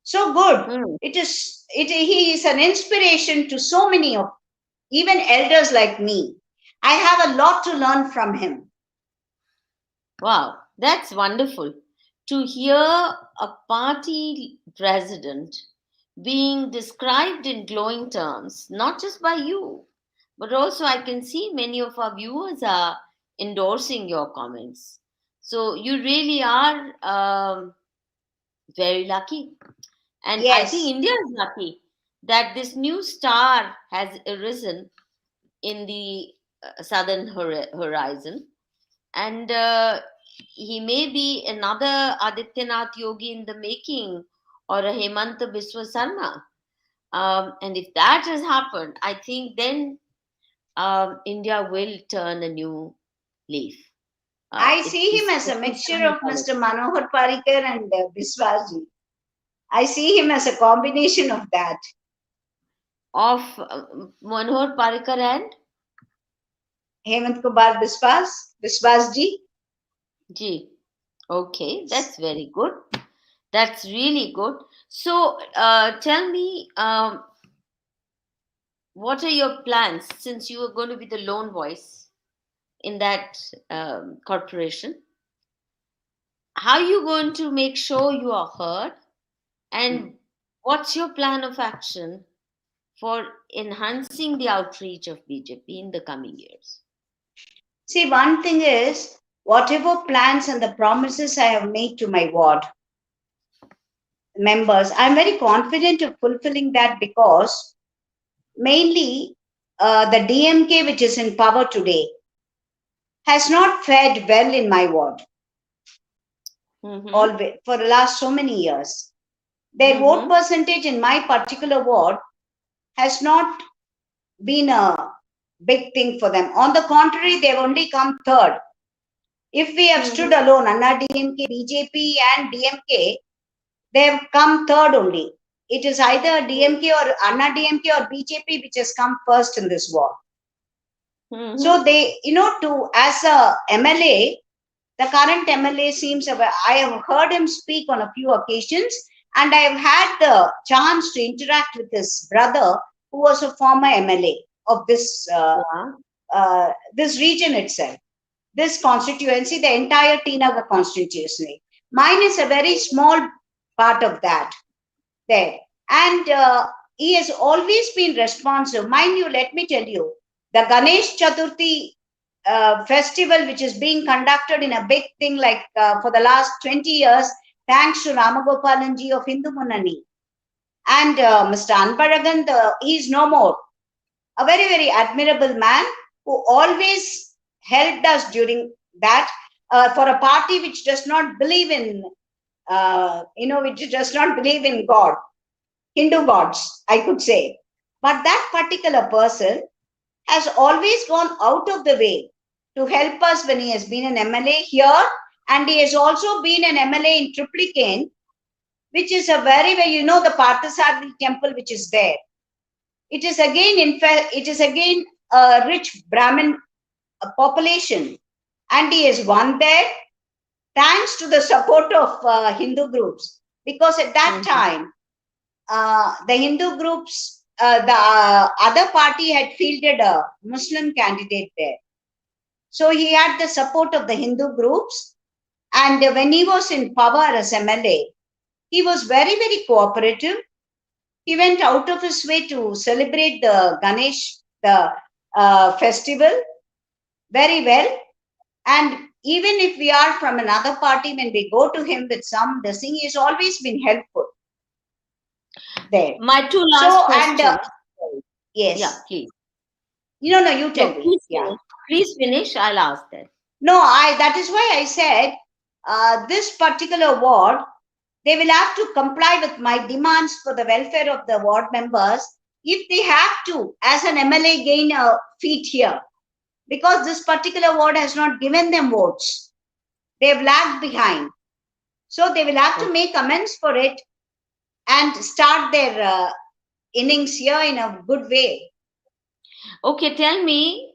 So good. He is an inspiration to so many of even elders like me. I have a lot to learn from him. Wow, that's wonderful. To hear a party president being described in glowing terms, not just by you, but also I can see many of our viewers are endorsing your comments. So you really are very lucky. And yes. I think India is lucky that this new star has arisen in the southern horizon, and he may be another Adityanath Yogi in the making, or a Hemanta Biswa Sarma. And if that has happened, I think then India will turn a new leaf. I It see him is as a taking mixture time of for it. Mr. Manohar Parrikar and Biswasji. I see him as a combination of that. Of Manohar Parrikar and Hemant Kumar Biswasji. G. Okay, that's very good. That's really good. So, tell me, what are your plans since you are going to be the lone voice in that corporation? How are you going to make sure you are heard? And what's your plan of action for enhancing the outreach of BJP in the coming years? See, one thing is, whatever plans and the promises I have made to my ward members, I'm very confident of fulfilling that, because mainly the DMK, which is in power today, has not fared well in my ward always for the last so many years. Their vote percentage in my particular ward has not been a big thing for them. On the contrary, they've only come third. If we have stood alone, Anna DMK, BJP, and DMK, they've come third only. It is either DMK or Anna DMK or BJP which has come first in this war. So they, as a MLA, the current MLA seems, I have heard him speak on a few occasions, and I have had the chance to interact with his brother, who was a former MLA of this this region itself, this constituency, the entire Tinagar constituency. Mine is a very small part of that there. And he has always been responsive. Mind you, let me tell you, the Ganesh Chaturthi festival, which is being conducted in a big thing like for the last 20 years, thanks to Ramagopalanji of Hindu Munnani. And Mr. Anbaragan, he is no more. A very, very admirable man who always helped us during that, for a party which does not believe in, which does not believe in God, Hindu gods, I could say. But that particular person has always gone out of the way to help us when he has been an MLA here, and he has also been an MLA in Triplicane, which is a very, very, the Parthasarathi temple which is there. It is again, in fact, it is again a rich Brahmin population, and he has won there thanks to the support of Hindu groups, because at that time the Hindu groups, the other party had fielded a Muslim candidate there. So he had the support of the Hindu groups, and when he was in power as MLA, he was very, very cooperative. He went out of his way to celebrate the Ganesh, the festival very well. And even if we are from another party, when we go to him with some blessing, he has always been helpful there. My two last questions. Yes. Yeah, please. No, you tell me. Please yeah. Finish. Please finish. I'll ask that. No, that is why I said this particular ward, they will have to comply with my demands for the welfare of the ward members if they have to, as an MLA, gain a feat here. Because this particular ward has not given them votes. They have lagged behind. So they will have to make amends for it and start their innings here in a good way. Okay, tell me,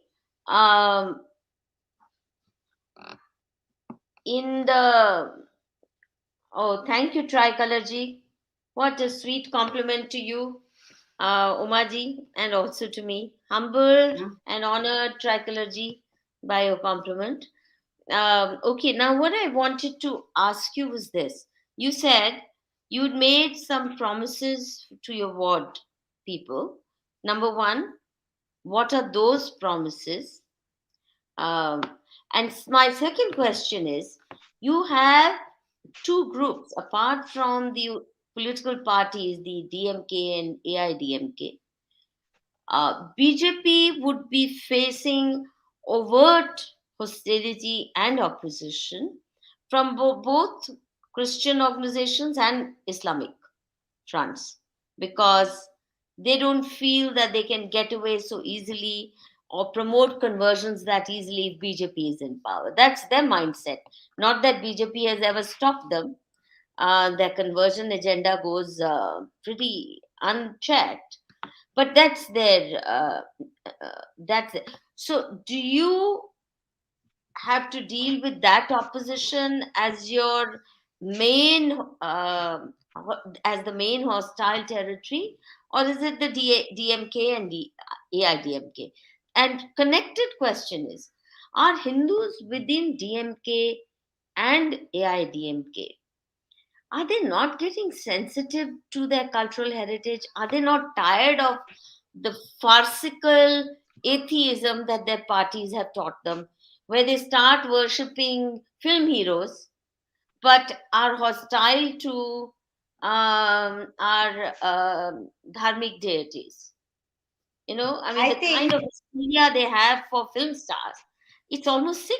in the, thank you, Tricolor Ji. What a sweet compliment to you, Umaji, and also to me. Humbled and honored, Tricolor Ji, by your compliment. Okay, now what I wanted to ask you was this. You said you'd made some promises to your ward people. Number one, what are those promises? And my second question is, you have two groups apart from the political parties, the DMK and AIDMK, BJP would be facing overt hostility and opposition from both Christian organizations and Islamic fronts, because they don't feel that they can get away so easily or promote conversions that easily if BJP is in power. That's their mindset. Not that BJP has ever stopped them. Their conversion agenda goes pretty unchecked, but that's their that's it. So do you have to deal with that opposition as your main as the main hostile territory, or is it the DMK and the AIDMK? And connected question is, are Hindus within DMK and AIDMK, are they not getting sensitive to their cultural heritage? Are they not tired of the farcical atheism that their parties have taught them, where they start worshipping film heroes but are hostile to our dharmic deities? You know, I mean, I the kind think of hysteria they have for film stars, it's almost sick.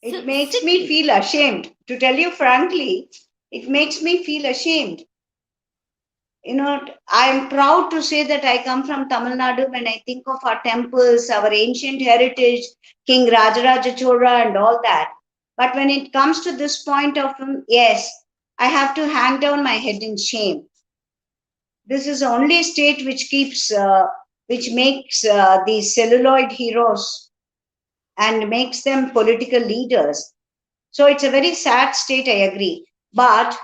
it makes me Sickening. feel ashamed. To tell you frankly, it makes me feel ashamed. You know, I'm proud to say that I come from Tamil Nadu. When I think of our temples, our ancient heritage, King Rajaraja Chola and all that. But when it comes to this point of, yes, I have to hang down my head in shame. This is the only state which makes these celluloid heroes and makes them political leaders. So it's a very sad state, I agree. But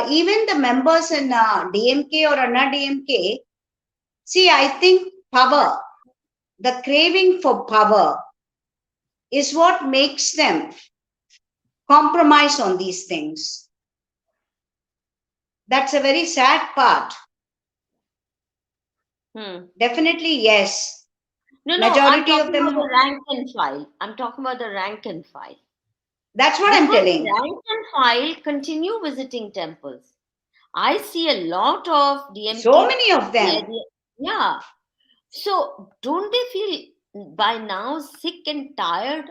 even the members in DMK or Anna DMK, see, I think power, the craving for power is what makes them compromise on these things. That's a very sad part. Definitely, yes. No, I'm Majority of talking them. about the rank and file. I'm talking about the rank and file. That's what Because I'm telling. rank and file continue visiting temples. I see a lot of DMK. So many of them. Yeah. So don't they feel by now sick and tired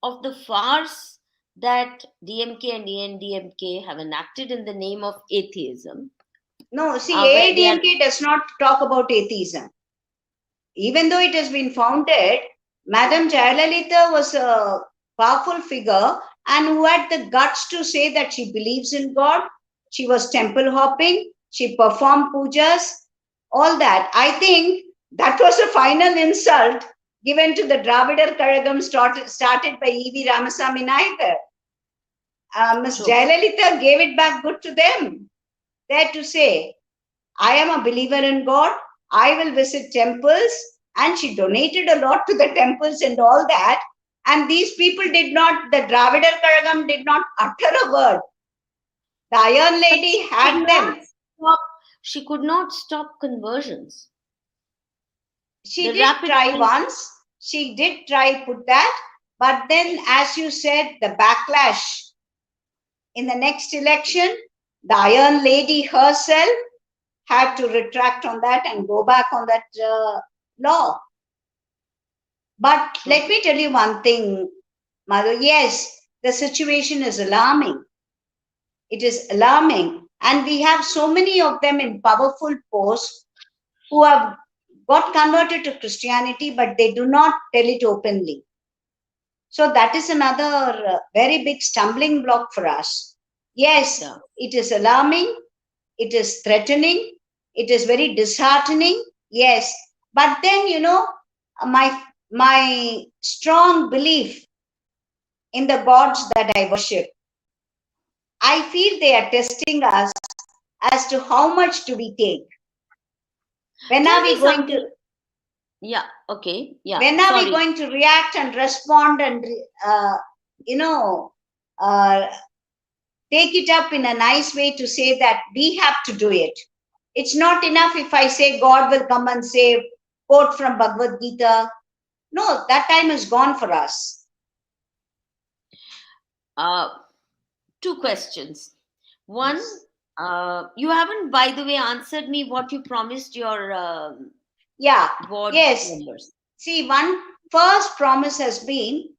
of the farce that DMK and ANDMK have enacted in the name of atheism? No, see, Where they are, AIDMK does not talk about atheism. Even though it has been founded, Madam Jayalalitha was a powerful figure and who had the guts to say that she believes in God. She was temple hopping. She performed pujas, all that. I think that was a final insult given to the Dravidar Karagam started by E.V. Ramasamy Naikar. Ms. True. Jayalalitha gave it back good to them. There to say, I am a believer in God. I will visit temples. And she donated a lot to the temples and all that. And these people did not, the Dravidar Karagam did not utter a word. The Iron Lady had them. She could not stop conversions. She did try once. She did try put that. But then, as you said, the backlash in the next election, the Iron Lady herself had to retract on that and go back on that law. But let me tell you one thing, Madhu. Yes, the situation is alarming. It is alarming. And we have so many of them in powerful posts who have got converted to Christianity, but they do not tell it openly. So that is another very big stumbling block for us. Yes, it is alarming. It is threatening. It is very disheartening. Yes. But then, you know, my strong belief in the gods that I worship, I feel they are testing us as to how much do we take. When are we going to? Yeah. Okay. Yeah. When are we going to react and respond and take it up in a nice way to say that we have to do it? It's not enough if I say God will come and save, quote from Bhagavad Gita. No, that time is gone for us. Two questions. One, You haven't, by the way, answered me what you promised your Yeah, ward yes. members. See, one first promise has been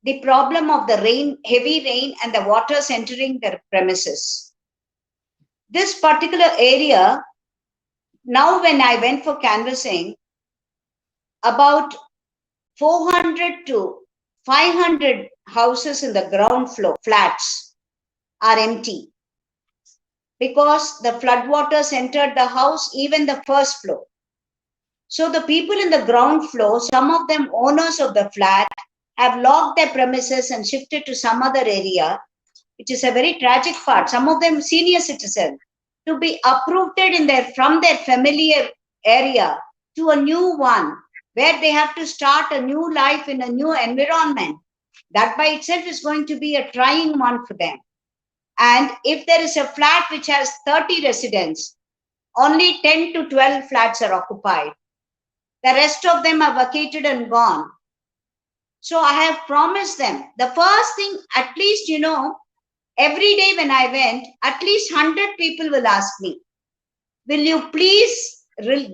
the problem of the rain, heavy rain, and the waters entering the premises. This particular area, now when I went for canvassing, about 400 to 500 houses in the ground floor, flats, are empty because the floodwaters entered the house, even the first floor. So the people in the ground floor, some of them owners of the flat, have locked their premises and shifted to some other area, which is a very tragic part. Some of them senior citizens, to be uprooted from their familiar area to a new one, where they have to start a new life in a new environment. That by itself is going to be a trying one for them. And if there is a flat which has 30 residents, only 10 to 12 flats are occupied. The rest of them are vacated and gone. So I have promised them. The first thing, at least, every day when I went, at least 100 people will ask me, will you please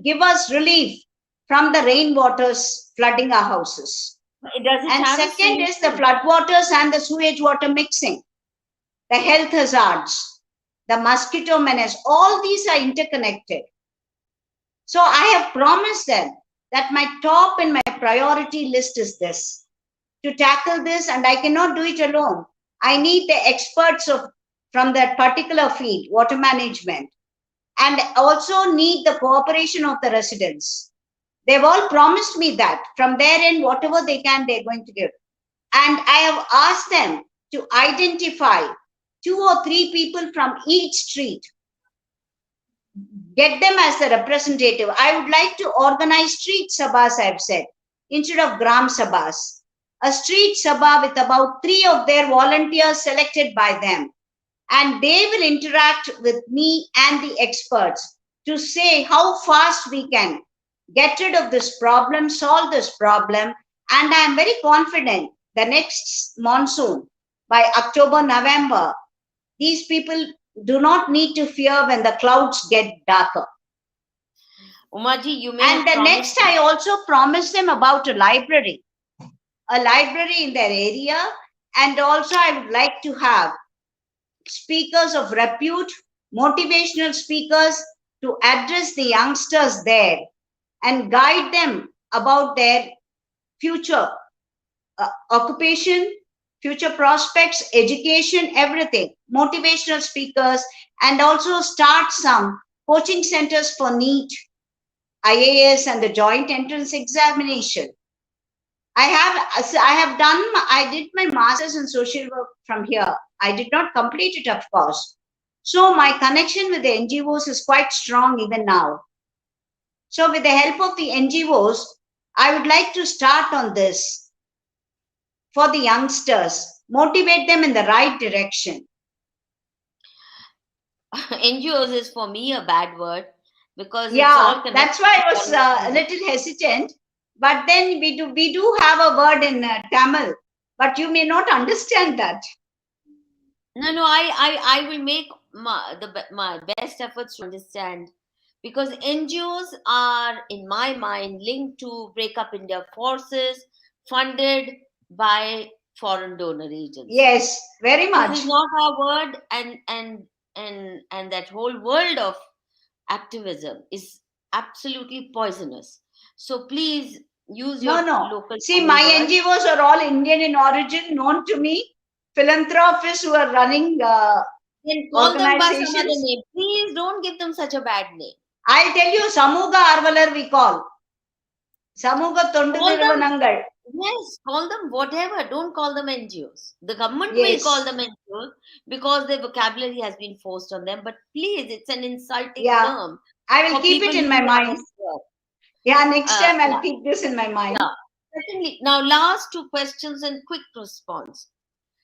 give us relief from the rainwaters flooding our houses? And second is the floodwaters and the sewage water mixing, the health hazards, the mosquito menace, all these are interconnected. So I have promised them that my top and my priority list is this, to tackle this, and I cannot do it alone. I need the experts from that particular field, water management, and also need the cooperation of the residents. They've all promised me that from their end, whatever they can, they're going to give. And I have asked them to identify 2 or 3 people from each street, get them as the representative. I would like to organize street sabhas, I've said, instead of gram sabhas. A street sabha with about 3 of their volunteers selected by them. And they will interact with me and the experts to say how fast we can get rid of this problem, solve this problem. And I am very confident the next monsoon, by October, November, these people do not need to fear when the clouds get darker. Umaji, you may. And the next, I also promised them about a library in their area. And also I would like to have speakers of repute, motivational speakers, to address the youngsters there and guide them about their future occupation, future prospects, education, everything. Motivational speakers, and also start some coaching centers for NEET, IAS, and the joint entrance examination. I did my master's in social work from here. I did not complete it, of course. So my connection with the NGOs is quite strong even now. So with the help of the NGOs, I would like to start on this for the youngsters, motivate them in the right direction. NGOs is for me a bad word, because yeah, that's why I was a little hesitant. But then we do have a word in Tamil, but you may not understand that. No, I will make my best efforts to understand, because NGOs are, in my mind, linked to break up India forces, funded by foreign donor agents. Yes, very much. This is not our word, and that whole world of activism is absolutely poisonous. So please use your local. See, my NGOs are all Indian in origin, known to me. Philanthropists who are running then call them by some other name. Please don't give them such a bad name. I'll tell you, Samuga Arvalar we call. Samuga Tondu Niruvanangal. Yes, call them whatever. Don't call them NGOs. The government will call them NGOs because their vocabulary has been forced on them. But please, it's an insulting term. I will keep it in my mind. Yeah, next time I'll keep this in my mind. Yeah. Certainly. Now, last 2 questions and quick response.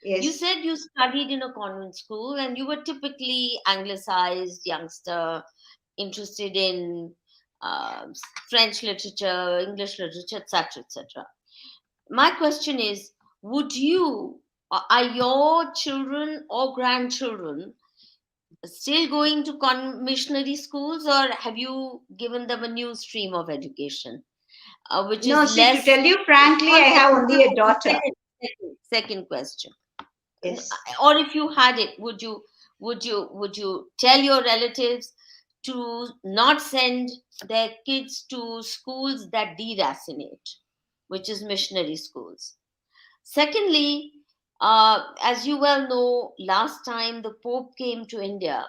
Yes. You said you studied in a convent school and you were typically anglicized youngster, interested in French literature, English literature, etc., etc. My question is, are your children or grandchildren still going to missionary schools, or have you given them a new stream of education, which No, is see, to less? tell you frankly, I have only a daughter. Second question. Yes. Or if you had it, would you tell your relatives to not send their kids to schools that deracinate, which is missionary schools? Secondly, as you well know, last time the Pope came to India,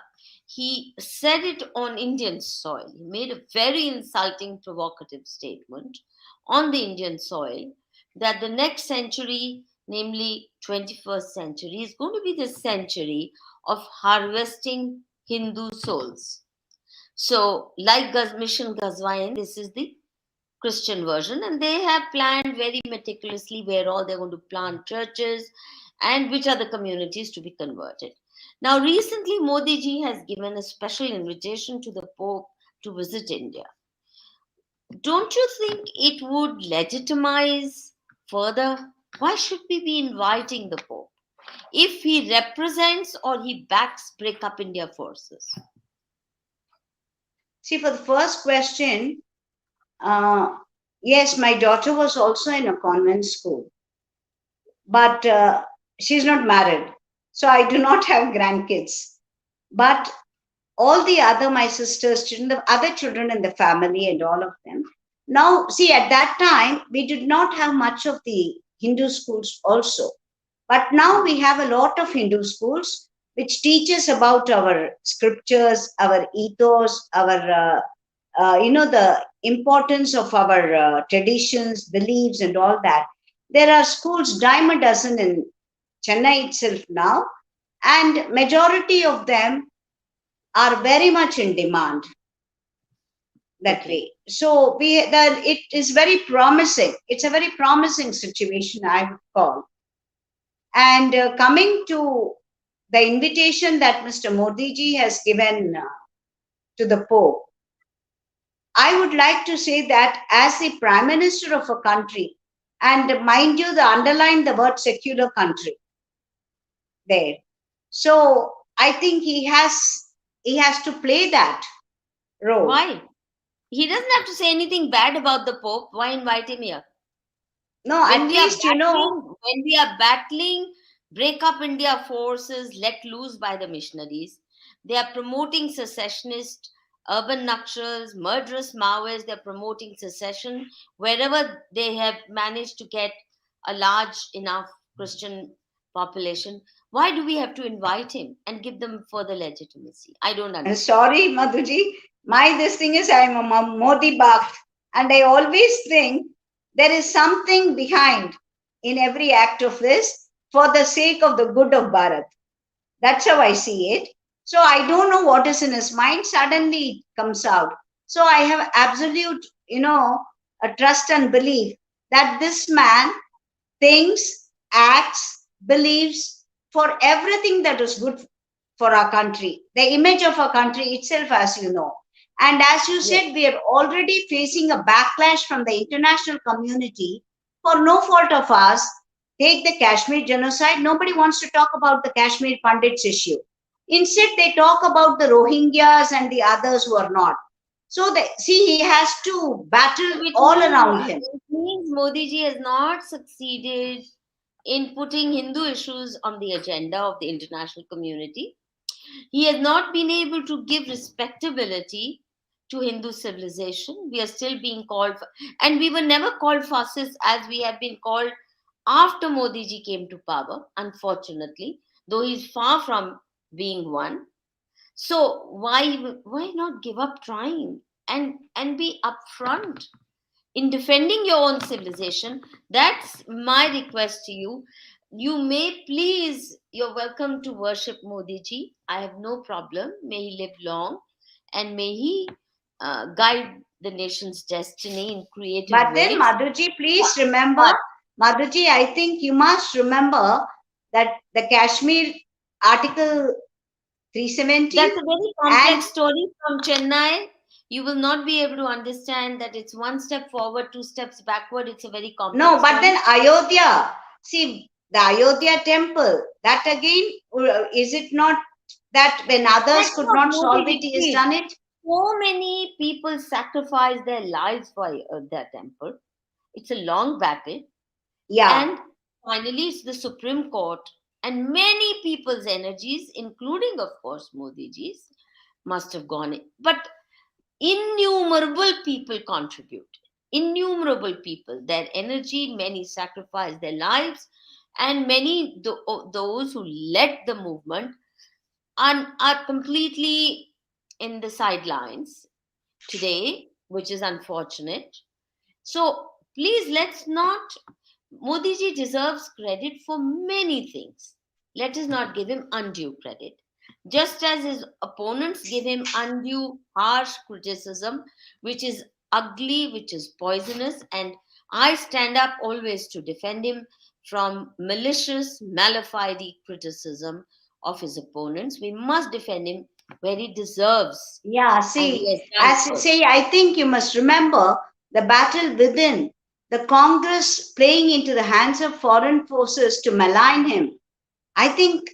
he said it on Indian soil. He made a very insulting, provocative statement on the Indian soil that the next century, namely 21st century, is going to be the century of harvesting Hindu souls. So, like Mission Ghazwain, this is the Christian version, and they have planned very meticulously where all they're going to plant churches and which are the communities to be converted. Now, recently, Modi ji has given a special invitation to the Pope to visit India. Don't you think it would legitimize further? Why should we be inviting the Pope if he represents or he backs break up India forces? See, for the first question, yes, my daughter was also in a convent school, but she's not married. So I do not have grandkids. But all the other, my sisters, children, the other children in the family and all of them. Now, see, at that time, we did not have much of the Hindu schools also. But now we have a lot of Hindu schools which teach us about our scriptures, our ethos, our the importance of our traditions, beliefs, and all that. There are schools dime a dozen in Chennai itself now, and majority of them are very much in demand that way. So it is very promising. It's a very promising situation, I would call. And coming to the invitation that Mr. Modi ji has given to the Pope, I would like to say that as the Prime Minister of a country, and mind you, underline the word secular country there. So I think he has to play that role. Why? He doesn't have to say anything bad about the Pope. Why invite him here? No, at least, when we are battling break up India forces let loose by the missionaries, they are promoting secessionist urban Nakshals, murderous Maoists. They're promoting secession wherever they have managed to get a large enough Christian population. Why do we have to invite him and give them further legitimacy? I don't understand. Sorry, Madhuji. This thing is I'm a Modi Bhakt, and I always think there is something behind in every act of this for the sake of the good of Bharat. That's how I see it. So I don't know what is in his mind. Suddenly it comes out. So I have absolute, a trust and belief that this man thinks, acts, believes for everything that is good for our country, the image of our country itself, as you know. And as you said, we are already facing a backlash from the international community for no fault of ours. Take the Kashmir genocide. Nobody wants to talk about the Kashmir Pandits issue. Instead, they talk about the Rohingyas and the others who are not. So, he has to battle all around him. It means Modi ji has not succeeded in putting Hindu issues on the agenda of the international community. He has not been able to give respectability to Hindu civilization. We are still being called, and we were never called fascists as we have been called after Modi ji came to power, unfortunately, though he's far from being one. So why not give up trying and be upfront in defending your own civilization? That's my request to you. You may please, you're welcome to worship Modi ji. I have no problem. May he live long and may he guide the nation's destiny in creative ways. But then, Madhuji, please remember, Madhuji, I think you must remember that the Kashmir Article 370. That's a very complex story from Chennai. You will not be able to understand that it's one step forward, two steps backward. It's a very complex No, but then Ayodhya, see, the Ayodhya temple, that again, is it not that when others That's could not not solve it, he has Modi done it? So many people sacrificed their lives for their temple. It's a long battle. Yeah. And finally, it's the Supreme Court and many people's energies, including, of course, Modi ji's, must have gone in. But innumerable people contribute. Innumerable people. Their energy, many sacrificed their lives, and many those who led the movement are completely in the sidelines today, which is unfortunate. So please, let's not. Modi ji deserves credit for many things. Let us not give him undue credit. Just as his opponents give him undue, harsh criticism, which is ugly, which is poisonous, and I stand up always to defend him from malicious, malafide criticism of his opponents. We must defend him where he deserves. Yeah, And see, he has as done I so. say, I think you must remember the battle within, the Congress playing into the hands of foreign forces to malign him. I think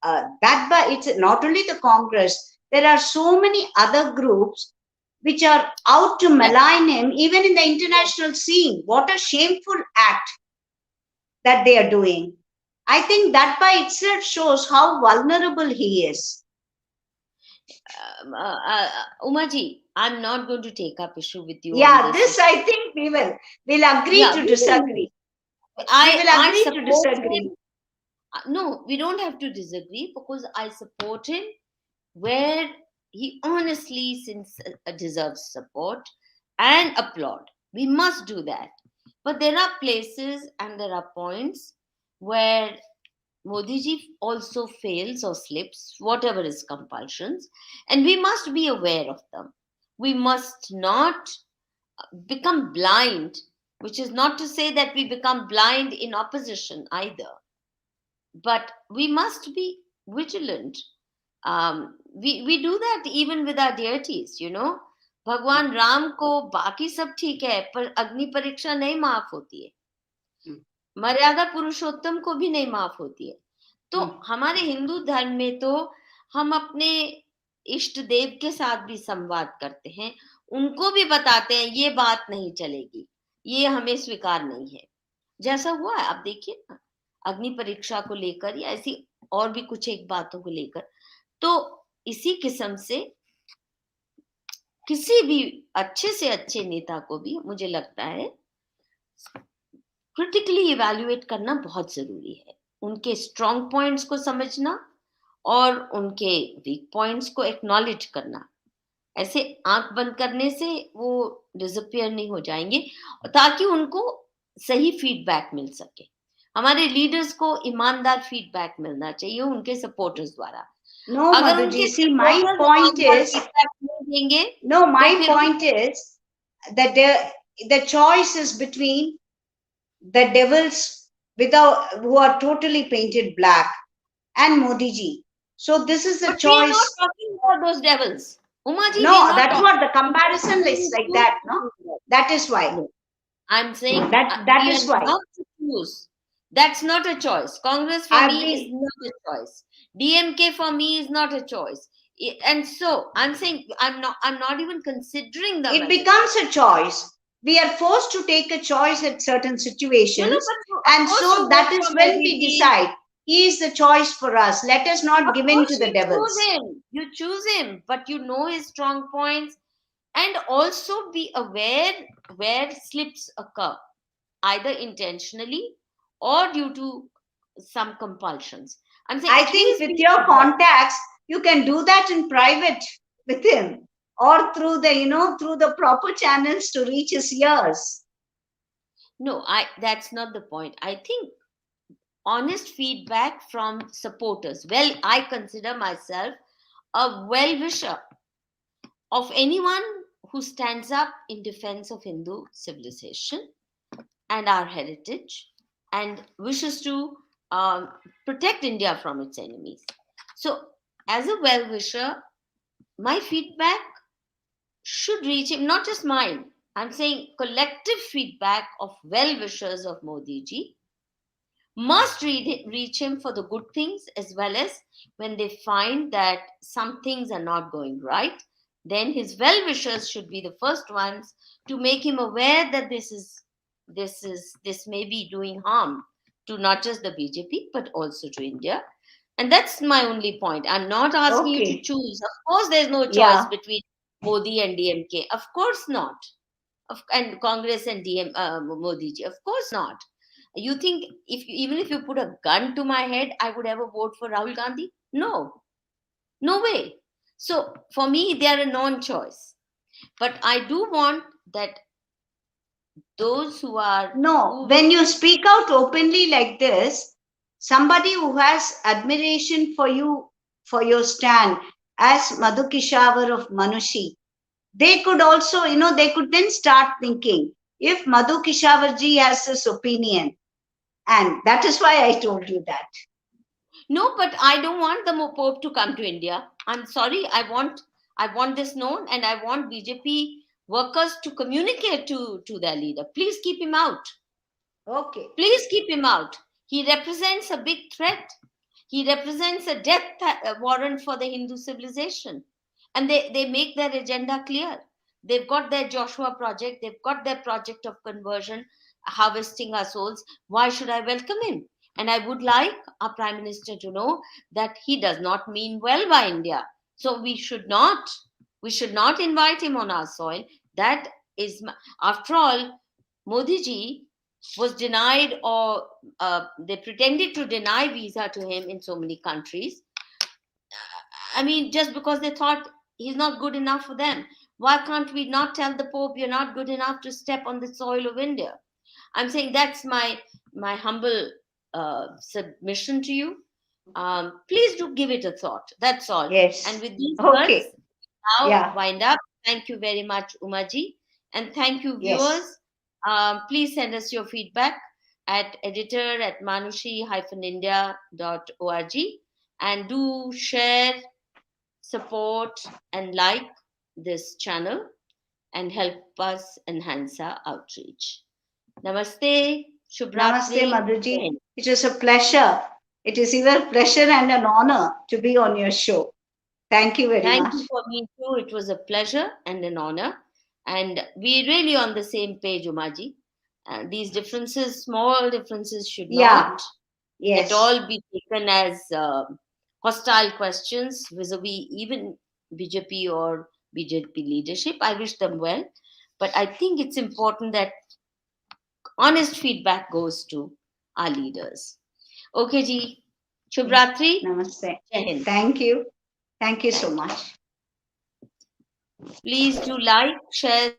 it's not only the Congress, there are so many other groups which are out to malign him, even in the international scene. What a shameful act that they are doing. I think that by itself shows how vulnerable he is. Umaji, I'm not going to take up issue with you on Yeah, this. this I think we'll agree Yeah, to we disagree. We will I agree to support disagree. him. No, we don't have to disagree because I support him where he honestly deserves support and applaud. We must do that. But there are places and there are points where Modi ji also fails or slips, whatever his compulsions, and we must be aware of them. We must not become blind, which is not to say that we become blind in opposition either, but we must be vigilant. We do that even with our deities, you know. भगवान राम को बाकी सब ठीक है पर अग्नि परीक्षा नहीं माफ होती है, मर्यादा पुरुषोत्तम को भी नहीं माफ होती है. तो हमारे हिंदू धर्म में तो हम अपने इष्ट देव के साथ भी संवाद करते हैं, उनको भी बताते हैं ये बात नहीं चलेगी, ये हमें स्वीकार नहीं है. जैसा हुआ है आप देखिए ना, अग्नि परीक्षा को लेकर या ऐसी और भी कुछ एक बातों को लेकर. तो इसी किस्म से किसी भी अच्छे से अच्छे नेता को भी मुझे लगता है क्रिटिकली इवैल्यूएट करना बहुत जरूरी है. उनके स्ट्रॉन्ग पॉइंट्स को समझना और उनके वीक पॉइंट्स को एक्नॉलेज करना. ऐसे आंख बंद करने से वो डिसअपियर नहीं हो जाएंगे, ताकि उनको सही फीडबैक मिल सके. हमारे लीडर्स को ईमानदार फीडबैक मिलना चाहिए उनके सपोर्टर्स द्वारा. No, अगर Madhu उनके ji, see, my supporters point ईमानदार is, feedback नहीं देंगे, no, तो my फिर point is that the choice is between the devils who are totally painted black and Modi ji. So this is the but we are not choice. talking about those devils. Uma ji, No, we are not that's talking what the comparison is like that, no? That is why. No. I'm saying That we is are why. not to choose. That's not a choice. Congress for me is not a choice. DMK for me is not a choice. And so I'm saying I'm not even considering them. It becomes a choice. We are forced to take a choice at certain situations, and so that is when we decide he is the choice for us. Let us not give in to the devils. You choose him, but you know his strong points, and also be aware where slips occur, either intentionally or due to some compulsions. I'm saying, I think with your contacts, you can do that in private with him, or through the proper channels to reach his ears. No, that's not the point. I think honest feedback from supporters. Well, I consider myself a well-wisher of anyone who stands up in defense of Hindu civilization and our heritage and wishes to protect India from its enemies. So, as a well-wisher, my feedback should reach him, not just mine. I'm saying collective feedback of well-wishers of Modi ji must reach him for the good things, as well as when they find that some things are not going right, then his well-wishers should be the first ones to make him aware that this may be doing harm to not just the BJP but also to India. And that's my only point. I'm not asking you to Okay. choose. Of course, there's no choice Yeah. between Modi and DMK. Of course not. And Congress and Modi ji. Of course not. You think even if you put a gun to my head, I would ever vote for Rahul Gandhi? No, no way. So for me, they are a non-choice. But I do want that those who are No, when you speak out openly like this, somebody who has admiration for you, for your stand, as Madhu Kishwar of Manushi, they could also, they could then start thinking, if Madhu Kishwar ji has this opinion, and that is why I told you that. No, but I don't want the Pope to come to India. I'm sorry. I want this known, and I want BJP workers to communicate to their leader. Please keep him out. Okay. Please keep him out. He represents a big threat. He represents a death warrant for the Hindu civilization. And they make their agenda clear. They've got their Joshua project. They've got their project of conversion, harvesting our souls. Why should I welcome him? And I would like our Prime Minister to know that he does not mean well by India. So we should not invite him on our soil. That is, after all, Modi ji was denied, or they pretended to deny visa to him in so many countries. I mean, just because they thought he's not good enough for them. Why can't we not tell the Pope you're not good enough to step on the soil of India? I'm saying that's my humble submission to you. Please do give it a thought. That's all. Yes. And with these Okay. words, now Yeah. wind up. Thank you very much, Umaji. And thank you, Yes. viewers. Please send us your feedback at editor@manushi-india.org, and do share, support, and like this channel and help us enhance our outreach. Namaste, Shubhratri. Namaste, Madhuji. It was a pleasure. It is either a pleasure and an honor to be on your show. Thank you very Thank much. you for me too. It was a pleasure and an honor. And we're really on the same page, Umaji. These differences, small differences, should not Yes. at all be taken as hostile questions vis-a-vis even BJP or BJP leadership. I wish them well. But I think it's important that honest feedback goes to our leaders. Okay, ji. Shubhratri. Namaste. Jai Hind. Thank you. Thank you so Thank you. much. Please do like, share,